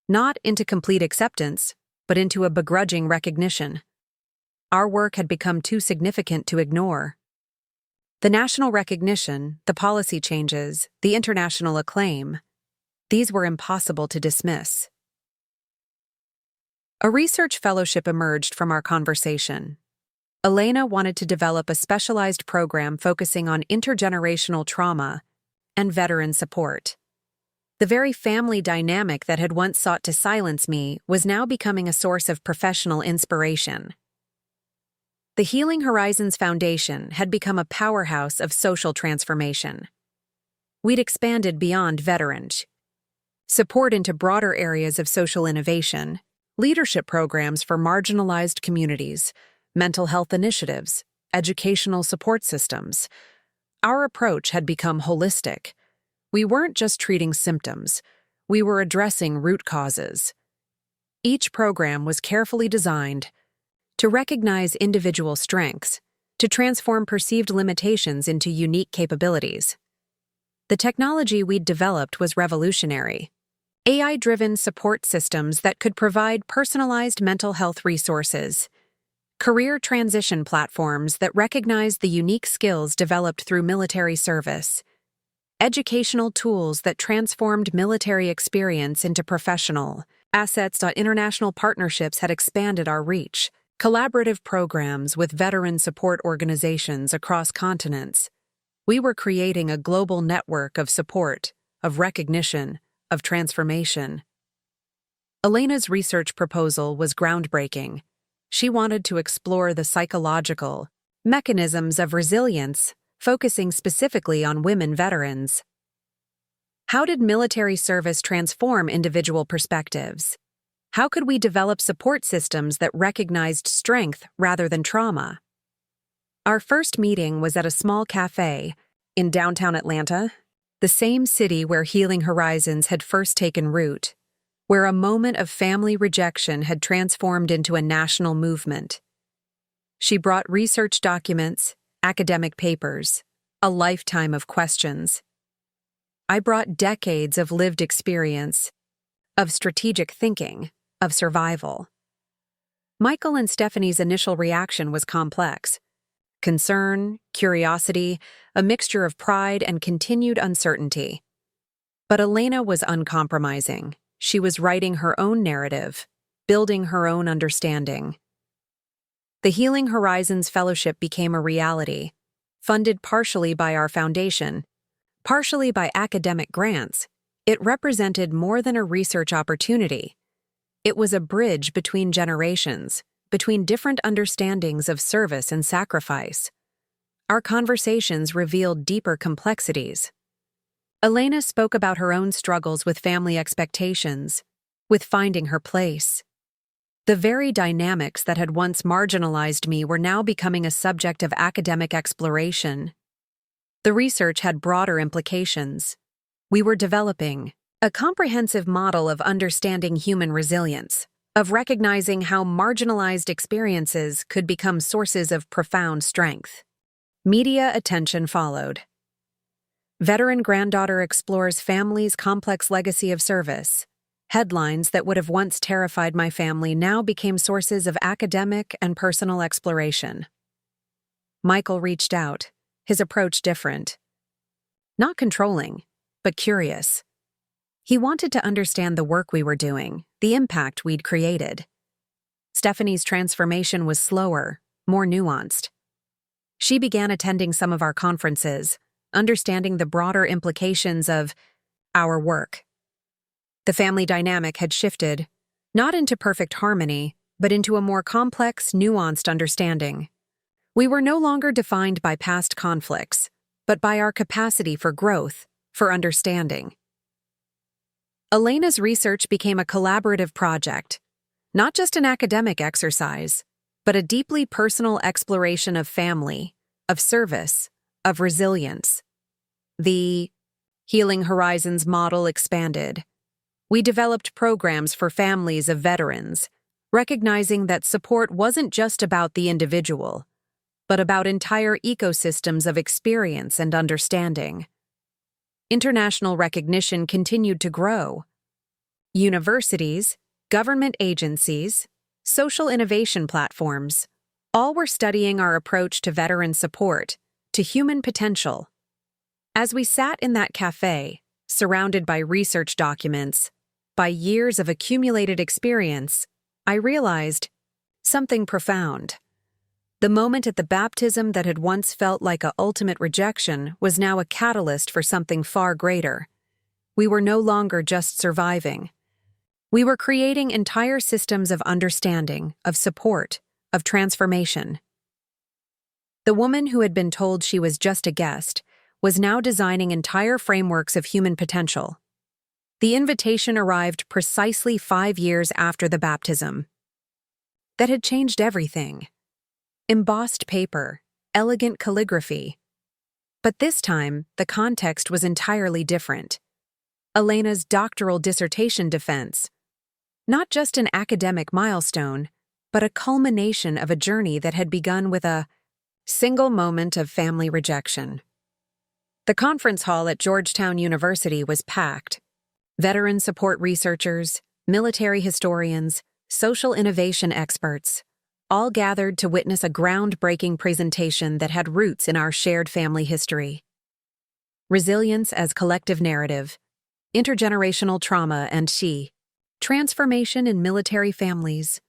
not into complete acceptance, but into a begrudging recognition. Our work had become too significant to ignore. The national recognition, the policy changes, the international acclaim, these were impossible to dismiss. A research fellowship emerged from our conversation. Elena wanted to develop a specialized program focusing on intergenerational trauma and veteran support. The very family dynamic that had once sought to silence me was now becoming a source of professional inspiration. The Healing Horizons Foundation had become a powerhouse of social transformation. We'd expanded beyond veterans, support into broader areas of social innovation, leadership programs for marginalized communities, mental health initiatives, educational support systems. Our approach had become holistic. We weren't just treating symptoms, we were addressing root causes. Each program was carefully designed to recognize individual strengths, to transform perceived limitations into unique capabilities. The technology we'd developed was revolutionary. AI-driven support systems that could provide personalized mental health resources, career transition platforms that recognized the unique skills developed through military service, educational tools that transformed military experience into professional assets. International partnerships had expanded our reach. Collaborative programs with veteran support organizations across continents. We were creating a global network of support, of recognition, of transformation. Elena's research proposal was groundbreaking. She wanted to explore the psychological mechanisms of resilience, focusing specifically on women veterans. How did military service transform individual perspectives? How could we develop support systems that recognized strength rather than trauma? Our first meeting was at a small cafe in downtown Atlanta, the same city where Healing Horizons had first taken root, where a moment of family rejection had transformed into a national movement. She brought research documents, academic papers, a lifetime of questions. I brought decades of lived experience, of strategic thinking, of survival. Michael and Stephanie's initial reaction was complex. Concern, curiosity, a mixture of pride and continued uncertainty. But Elena was uncompromising. She was writing her own narrative, building her own understanding. The Healing Horizons Fellowship became a reality. Funded partially by our foundation, partially by academic grants, it represented more than a research opportunity. It was a bridge between generations, between different understandings of service and sacrifice. Our conversations revealed deeper complexities. Elena spoke about her own struggles with family expectations, with finding her place. The very dynamics that had once marginalized me were now becoming a subject of academic exploration. The research had broader implications. We were developing a comprehensive model of understanding human resilience, of recognizing how marginalized experiences could become sources of profound strength. Media attention followed. Veteran granddaughter explores family's complex legacy of service. Headlines that would have once terrified my family now became sources of academic and personal exploration. Michael reached out, his approach different. Not controlling, but curious. He wanted to understand the work we were doing, the impact we'd created. Stephanie's transformation was slower, more nuanced. She began attending some of our conferences, understanding the broader implications of our work. The family dynamic had shifted, not into perfect harmony, but into a more complex, nuanced understanding. We were no longer defined by past conflicts, but by our capacity for growth, for understanding. Elena's research became a collaborative project, not just an academic exercise, but a deeply personal exploration of family, of service, of resilience. The Healing Horizons model expanded. We developed programs for families of veterans, recognizing that support wasn't just about the individual, but about entire ecosystems of experience and understanding. International recognition continued to grow. Universities, government agencies, social innovation platforms, all were studying our approach to veteran support, to human potential. As we sat in that cafe, surrounded by research documents, by years of accumulated experience, I realized something profound. The moment at the baptism that had once felt like an ultimate rejection was now a catalyst for something far greater. We were no longer just surviving. We were creating entire systems of understanding, of support, of transformation. The woman who had been told she was just a guest was now designing entire frameworks of human potential. The invitation arrived precisely 5 years after the baptism. That had changed everything. Embossed paper, elegant calligraphy. But this time, the context was entirely different. Elena's doctoral dissertation defense. Not just an academic milestone, but a culmination of a journey that had begun with a single moment of family rejection. The conference hall at Georgetown University was packed. Veteran support researchers, military historians, social innovation experts, all gathered to witness a groundbreaking presentation that had roots in our shared family history. Resilience as collective narrative, intergenerational trauma and transformation in military families.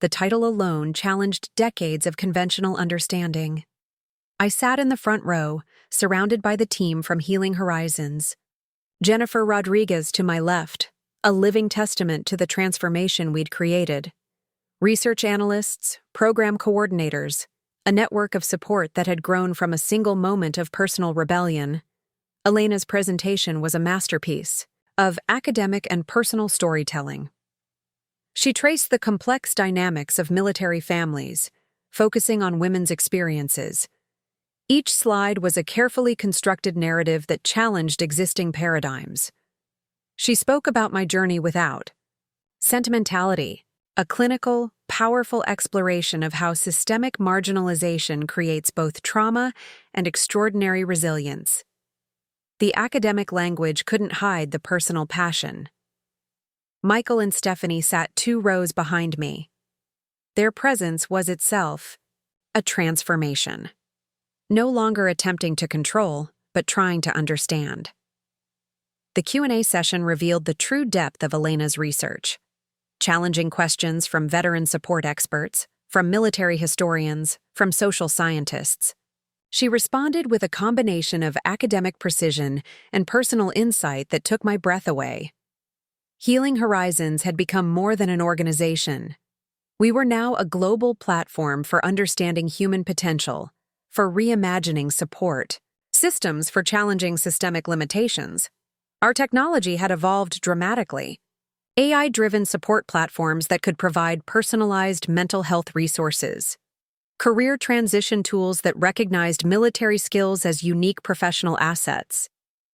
The title alone challenged decades of conventional understanding. I sat in the front row, surrounded by the team from Healing Horizons. Jennifer Rodriguez to my left, a living testament to the transformation we'd created. Research analysts, program coordinators, a network of support that had grown from a single moment of personal rebellion. Elena's presentation was a masterpiece of academic and personal storytelling. She traced the complex dynamics of military families, focusing on women's experiences. Each slide was a carefully constructed narrative that challenged existing paradigms. She spoke about my journey without sentimentality, a clinical, powerful exploration of how systemic marginalization creates both trauma and extraordinary resilience. The academic language couldn't hide the personal passion. Michael and Stephanie sat 2 rows behind me. Their presence was itself a transformation. No longer attempting to control, but trying to understand. The Q&A session revealed the true depth of Elena's research. Challenging questions from veteran support experts, from military historians, from social scientists. She responded with a combination of academic precision and personal insight that took my breath away. Healing Horizons had become more than an organization. We were now a global platform for understanding human potential, for reimagining support, systems for challenging systemic limitations. Our technology had evolved dramatically. AI-driven support platforms that could provide personalized mental health resources, career transition tools that recognized military skills as unique professional assets,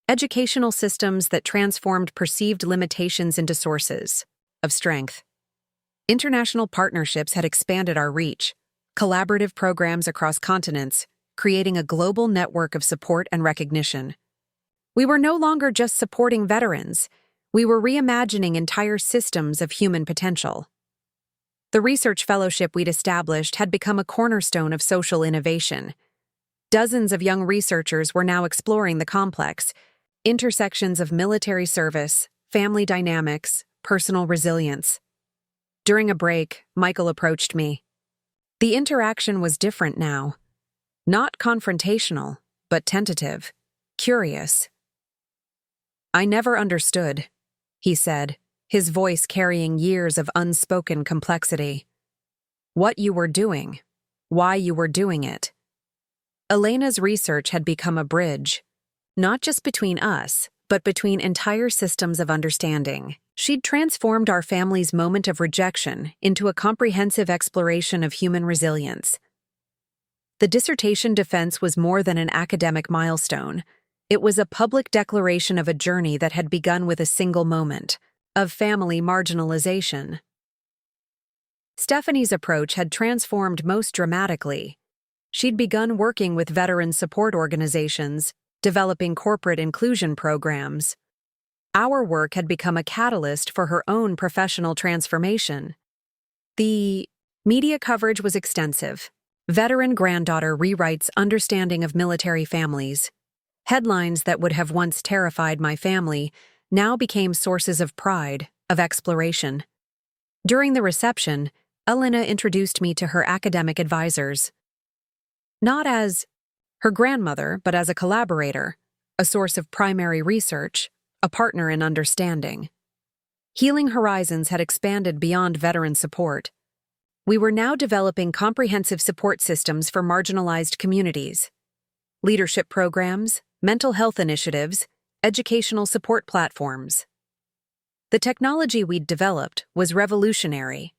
educational systems that transformed perceived limitations into sources of strength. International partnerships had expanded our reach, collaborative programs across continents, creating a global network of support and recognition. We were no longer just supporting veterans, we were reimagining entire systems of human potential. The research fellowship we'd established had become a cornerstone of social innovation. Dozens of young researchers were now exploring the complex intersections of military service, family dynamics, personal resilience. During a break, Michael approached me. The interaction was different now. Not confrontational, but tentative, curious. "I never understood," he said, his voice carrying years of unspoken complexity. "What you were doing, why you were doing it." Elena's research had become a bridge, not just between us, but between entire systems of understanding. She'd transformed our family's moment of rejection into a comprehensive exploration of human resilience. The dissertation defense was more than an academic milestone. It was a public declaration of a journey that had begun with a single moment of family marginalization. Stephanie's approach had transformed most dramatically. She'd begun working with veteran support organizations, developing corporate inclusion programs. Our work had become a catalyst for her own professional transformation. The media coverage was extensive. Veteran granddaughter rewrites understanding of military families. Headlines that would have once terrified my family now became sources of pride, of exploration. During the reception, Elena introduced me to her academic advisors. Not as her grandmother, but as a collaborator, a source of primary research, a partner in understanding. Healing Horizons had expanded beyond veteran support. We were now developing comprehensive support systems for marginalized communities. Leadership programs, mental health initiatives, educational support platforms. The technology we'd developed was revolutionary.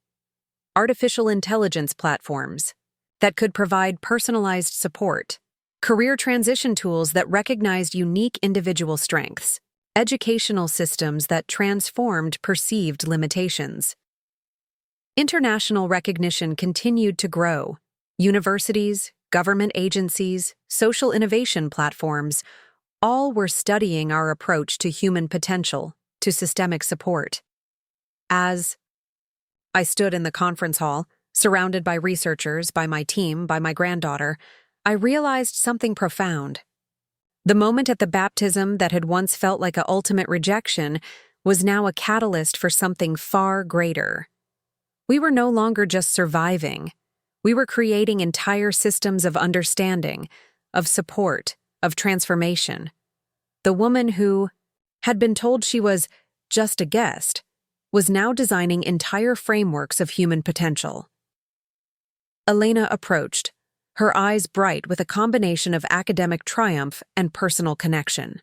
Artificial intelligence platforms that could provide personalized support, career transition tools that recognized unique individual strengths, educational systems that transformed perceived limitations. International recognition continued to grow. Universities, government agencies, social innovation platforms, all were studying our approach to human potential, to systemic support. As I stood in the conference hall, surrounded by researchers, by my team, by my granddaughter, I realized something profound. The moment at the baptism that had once felt like an ultimate rejection was now a catalyst for something far greater. We were no longer just surviving. We were creating entire systems of understanding, of support, of transformation. The woman who had been told she was just a guest was now designing entire frameworks of human potential. Elena approached, her eyes bright with a combination of academic triumph and personal connection.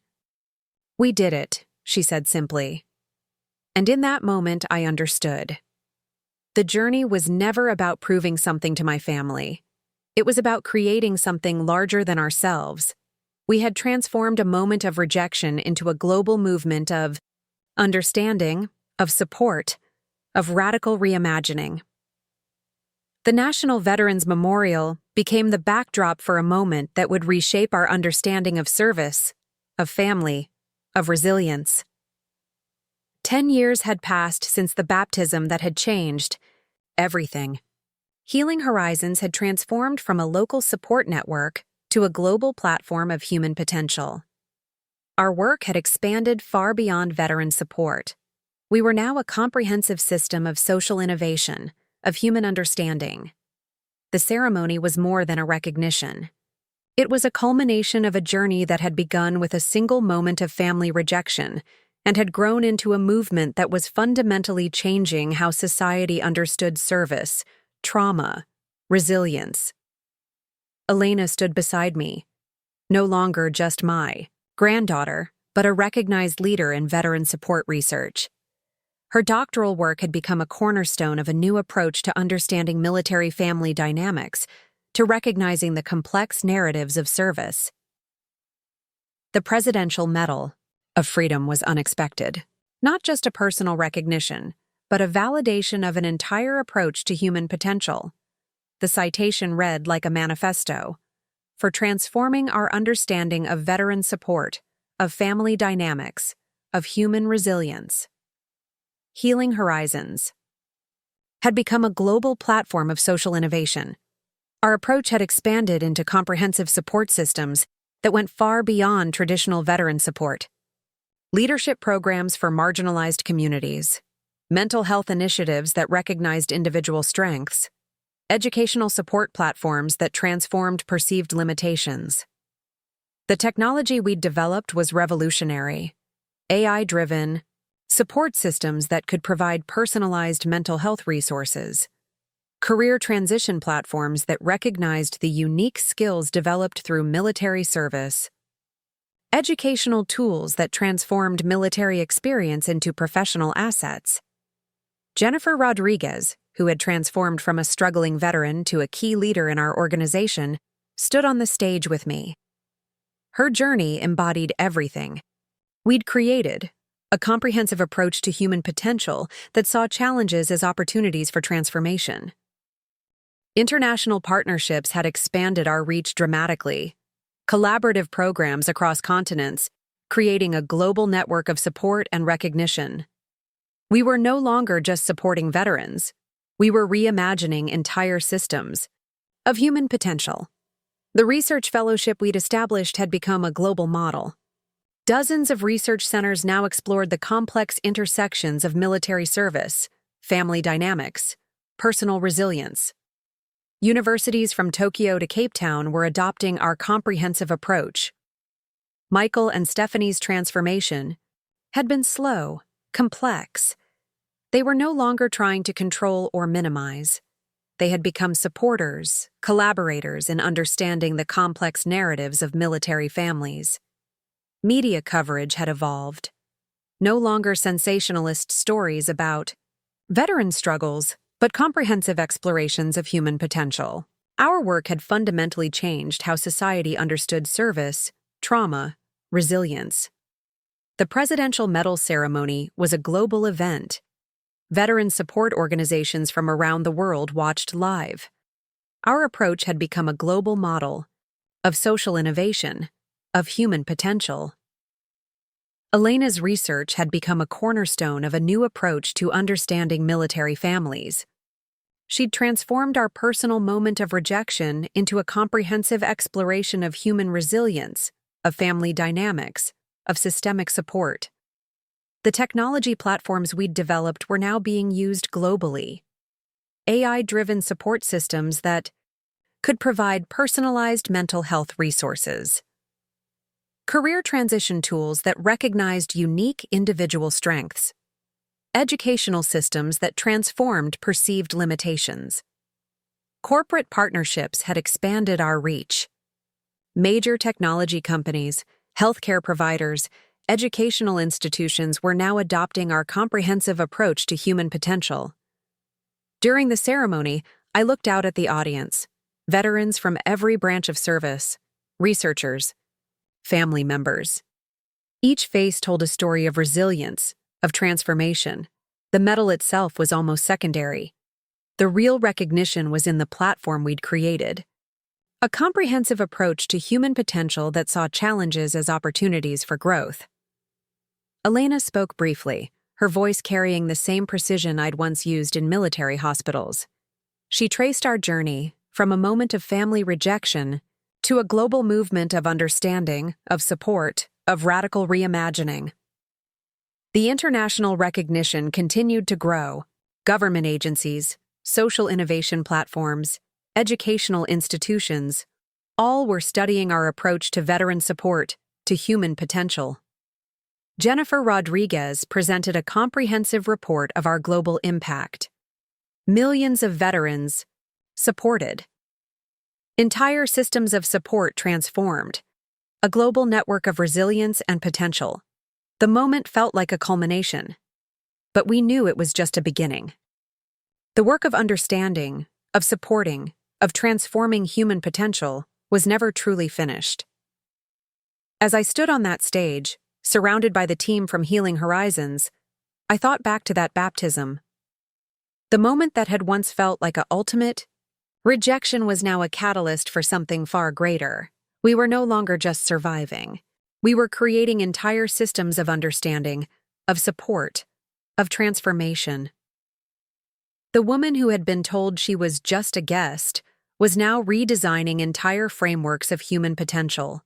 "We did it," she said simply. And in that moment, I understood. The journey was never about proving something to my family. It was about creating something larger than ourselves. We had transformed a moment of rejection into a global movement of understanding, of support, of radical reimagining. The National Veterans Memorial became the backdrop for a moment that would reshape our understanding of service, of family, of resilience. 10 years had passed since the baptism that had changed everything. Healing Horizons had transformed from a local support network to a global platform of human potential. Our work had expanded far beyond veteran support. We were now a comprehensive system of social innovation, of human understanding. The ceremony was more than a recognition. It was a culmination of a journey that had begun with a single moment of family rejection and had grown into a movement that was fundamentally changing how society understood service, trauma, resilience. Elena stood beside me, no longer just my granddaughter, but a recognized leader in veteran support research. Her doctoral work had become a cornerstone of a new approach to understanding military family dynamics, to recognizing the complex narratives of service. The Presidential Medal of Freedom was unexpected, not just a personal recognition, but a validation of an entire approach to human potential. The citation read like a manifesto, for transforming our understanding of veteran support, of family dynamics, of human resilience. Healing Horizons had become a global platform of social innovation. Our approach had expanded into comprehensive support systems that went far beyond traditional veteran support. Leadership programs for marginalized communities, mental health initiatives that recognized individual strengths, educational support platforms that transformed perceived limitations. The technology we'd developed was revolutionary, AI-driven, support systems that could provide personalized mental health resources, career transition platforms that recognized the unique skills developed through military service, educational tools that transformed military experience into professional assets. Jennifer Rodriguez, who had transformed from a struggling veteran to a key leader in our organization, stood on the stage with me. Her journey embodied everything we'd created: a comprehensive approach to human potential that saw challenges as opportunities for transformation. International partnerships had expanded our reach dramatically. Collaborative programs across continents, creating a global network of support and recognition. We were no longer just supporting veterans. We were reimagining entire systems of human potential. The research fellowship we'd established had become a global model. Dozens of research centers now explored the complex intersections of military service, family dynamics, personal resilience. Universities from Tokyo to Cape Town were adopting our comprehensive approach. Michael and Stephanie's transformation had been slow, complex. They were no longer trying to control or minimize. They had become supporters, collaborators in understanding the complex narratives of military families. Media coverage had evolved. No longer sensationalist stories about veteran struggles, but comprehensive explorations of human potential. Our work had fundamentally changed how society understood service, trauma, resilience. The Presidential Medal ceremony was a global event. Veteran support organizations from around the world watched live. Our approach had become a global model of social innovation, of human potential. Elena's research had become a cornerstone of a new approach to understanding military families. She'd transformed our personal moment of rejection into a comprehensive exploration of human resilience, of family dynamics, of systemic support. The technology platforms we'd developed were now being used globally. AI-driven support systems that could provide personalized mental health resources. Career transition tools that recognized unique individual strengths. Educational systems that transformed perceived limitations. Corporate partnerships had expanded our reach. Major technology companies, healthcare providers, educational institutions were now adopting our comprehensive approach to human potential. During the ceremony, I looked out at the audience, veterans from every branch of service, researchers, family members. Each face told a story of resilience, of transformation. The medal itself was almost secondary. The real recognition was in the platform we'd created. A comprehensive approach to human potential that saw challenges as opportunities for growth. Elena spoke briefly, her voice carrying the same precision I'd once used in military hospitals. She traced our journey from a moment of family rejection to a global movement of understanding, of support, of radical reimagining. The international recognition continued to grow. Government agencies, social innovation platforms, educational institutions, All were studying our approach to veteran support, to human potential. Jennifer Rodriguez presented a comprehensive report of our global impact. Millions of veterans supported. Entire systems of support transformed. A global network of resilience and potential. The moment felt like a culmination. But we knew it was just a beginning. The work of understanding, of supporting, of transforming human potential was never truly finished. As I stood on that stage, surrounded by the team from Healing Horizons, I thought back to that baptism. The moment that had once felt like an ultimate rejection was now a catalyst for something far greater. We were no longer just surviving. We were creating entire systems of understanding, of support, of transformation. The woman who had been told she was just a guest was now redesigning entire frameworks of human potential.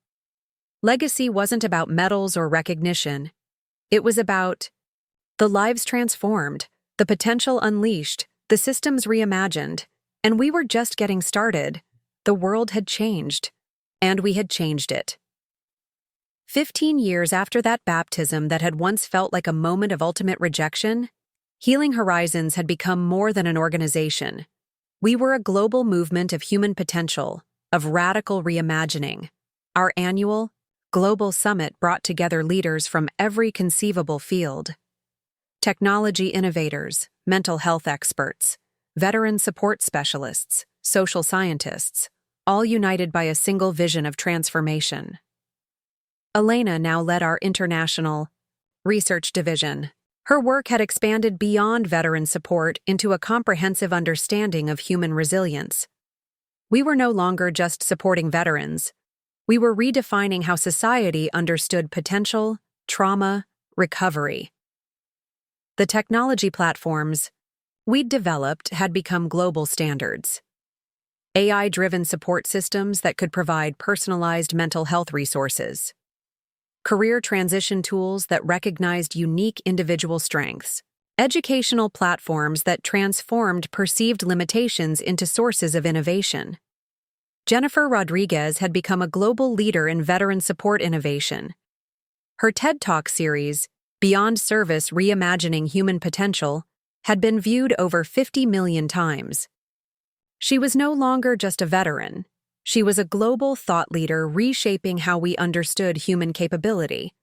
Legacy wasn't about medals or recognition. It was about the lives transformed, the potential unleashed, the systems reimagined, and we were just getting started. The world had changed, and we had changed it. 15 years after that baptism that had once felt like a moment of ultimate rejection, Healing Horizons had become more than an organization. We were a global movement of human potential, of radical reimagining. Our annual, global summit brought together leaders from every conceivable field. Technology innovators, mental health experts, veteran support specialists, social scientists, all united by a single vision of transformation. Elena now led our international research division. Her work had expanded beyond veteran support into a comprehensive understanding of human resilience. We were no longer just supporting veterans. We were redefining how society understood potential, trauma, recovery. The technology platforms we'd developed had become global standards. AI-driven support systems that could provide personalized mental health resources. Career transition tools that recognized unique individual strengths. Educational platforms that transformed perceived limitations into sources of innovation. Jennifer Rodriguez had become a global leader in veteran support innovation. Her TED Talk series, Beyond Service: Reimagining Human Potential, had been viewed over 50 million times. She was no longer just a veteran. She was a global thought leader reshaping how we understood human capability.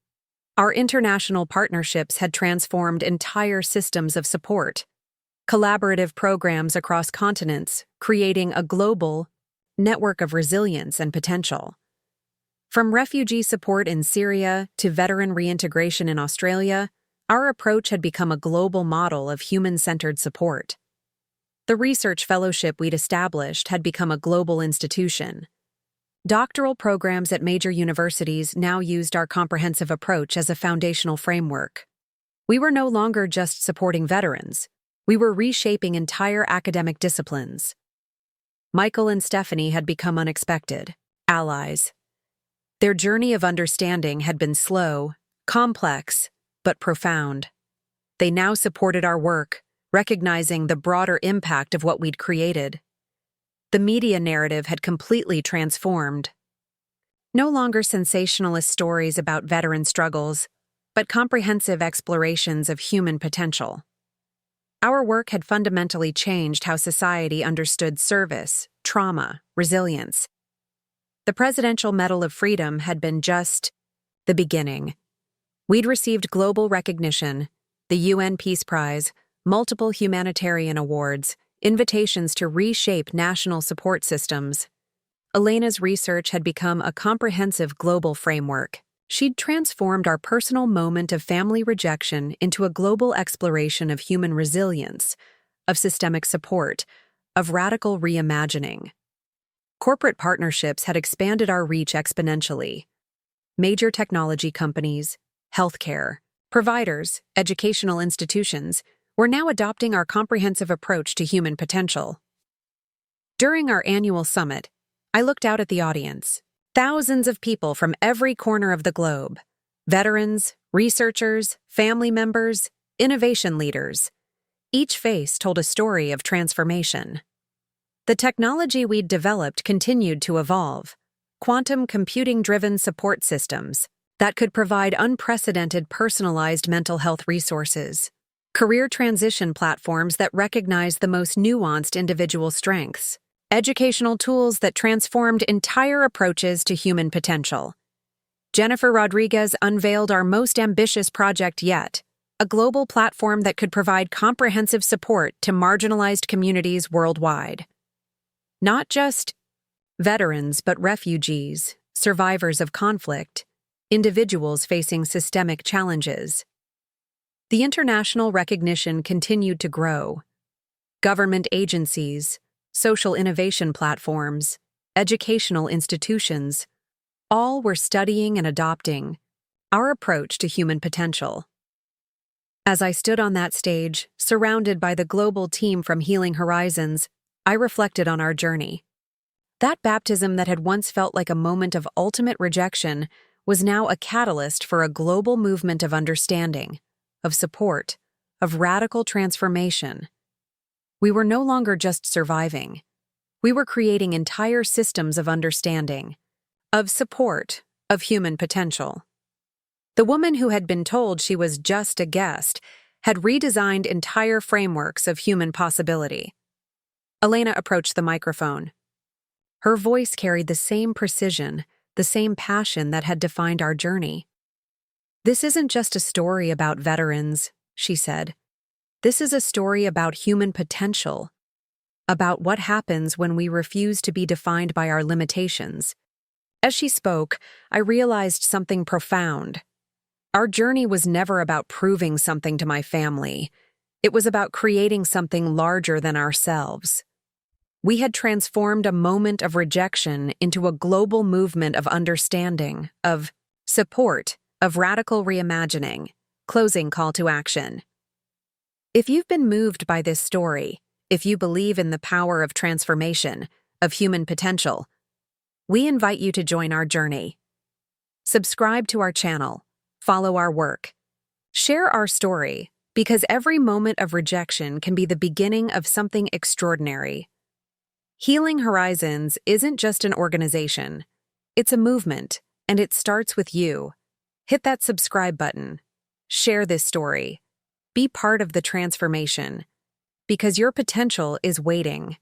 Our international partnerships had transformed entire systems of support. Collaborative programs across continents, creating a global network of resilience and potential. From refugee support in Syria to veteran reintegration in Australia, our approach had become a global model of human-centered support. The research fellowship we'd established had become a global institution. Doctoral programs at major universities now used our comprehensive approach as a foundational framework. We were no longer just supporting veterans. We were reshaping entire academic disciplines. Michael and Stephanie had become unexpected allies. Their journey of understanding had been slow, complex, but profound. They now supported our work, recognizing the broader impact of what we'd created. The media narrative had completely transformed. No longer sensationalist stories about veteran struggles, but comprehensive explorations of human potential. Our work had fundamentally changed how society understood service, trauma, resilience. The Presidential Medal of Freedom had been just the beginning. We'd received global recognition, the UN Peace Prize, multiple humanitarian awards, invitations to reshape national support systems. Elena's research had become a comprehensive global framework. She'd transformed our personal moment of family rejection into a global exploration of human resilience, of systemic support, of radical reimagining. Corporate partnerships had expanded our reach exponentially. Major technology companies, healthcare, providers, educational institutions, we're now adopting our comprehensive approach to human potential. During our annual summit, I looked out at the audience. Thousands of people from every corner of the globe. Veterans, researchers, family members, innovation leaders. Each face told a story of transformation. The technology we'd developed continued to evolve. quantum computing-driven support systems that could provide unprecedented personalized mental health resources, career transition platforms that recognize the most nuanced individual strengths, educational tools that transformed entire approaches to human potential. Jennifer Rodriguez unveiled our most ambitious project yet, a global platform that could provide comprehensive support to marginalized communities worldwide. Not just veterans, but refugees, survivors of conflict, individuals facing systemic challenges. The international recognition continued to grow. Government agencies, social innovation platforms, educational institutions, all were studying and adopting our approach to human potential. As I stood on that stage, surrounded by the global team from Healing Horizons, I reflected on our journey. That baptism that had once felt like a moment of ultimate rejection was now a catalyst for a global movement of understanding, of support, of radical transformation. We were no longer just surviving. We were creating entire systems of understanding, of support, of human potential. The woman who had been told she was just a guest had redesigned entire frameworks of human possibility. Elena approached the microphone. Her voice carried the same precision, the same passion that had defined our journey. "This isn't just a story about veterans," she said. "This is a story about human potential, about what happens when we refuse to be defined by our limitations." As she spoke, I realized something profound. Our journey was never about proving something to my family. It was about creating something larger than ourselves. We had transformed a moment of rejection into a global movement of understanding, of support, of radical reimagining. Closing call to action. If you've been moved by this story, if you believe in the power of transformation, of human potential, we invite you to join our journey. Subscribe to our channel, follow our work, share our story, because every moment of rejection can be the beginning of something extraordinary. Healing Horizons isn't just an organization. It's a movement, and it starts with you. Hit that subscribe button. Share this story. Be part of the transformation, because your potential is waiting.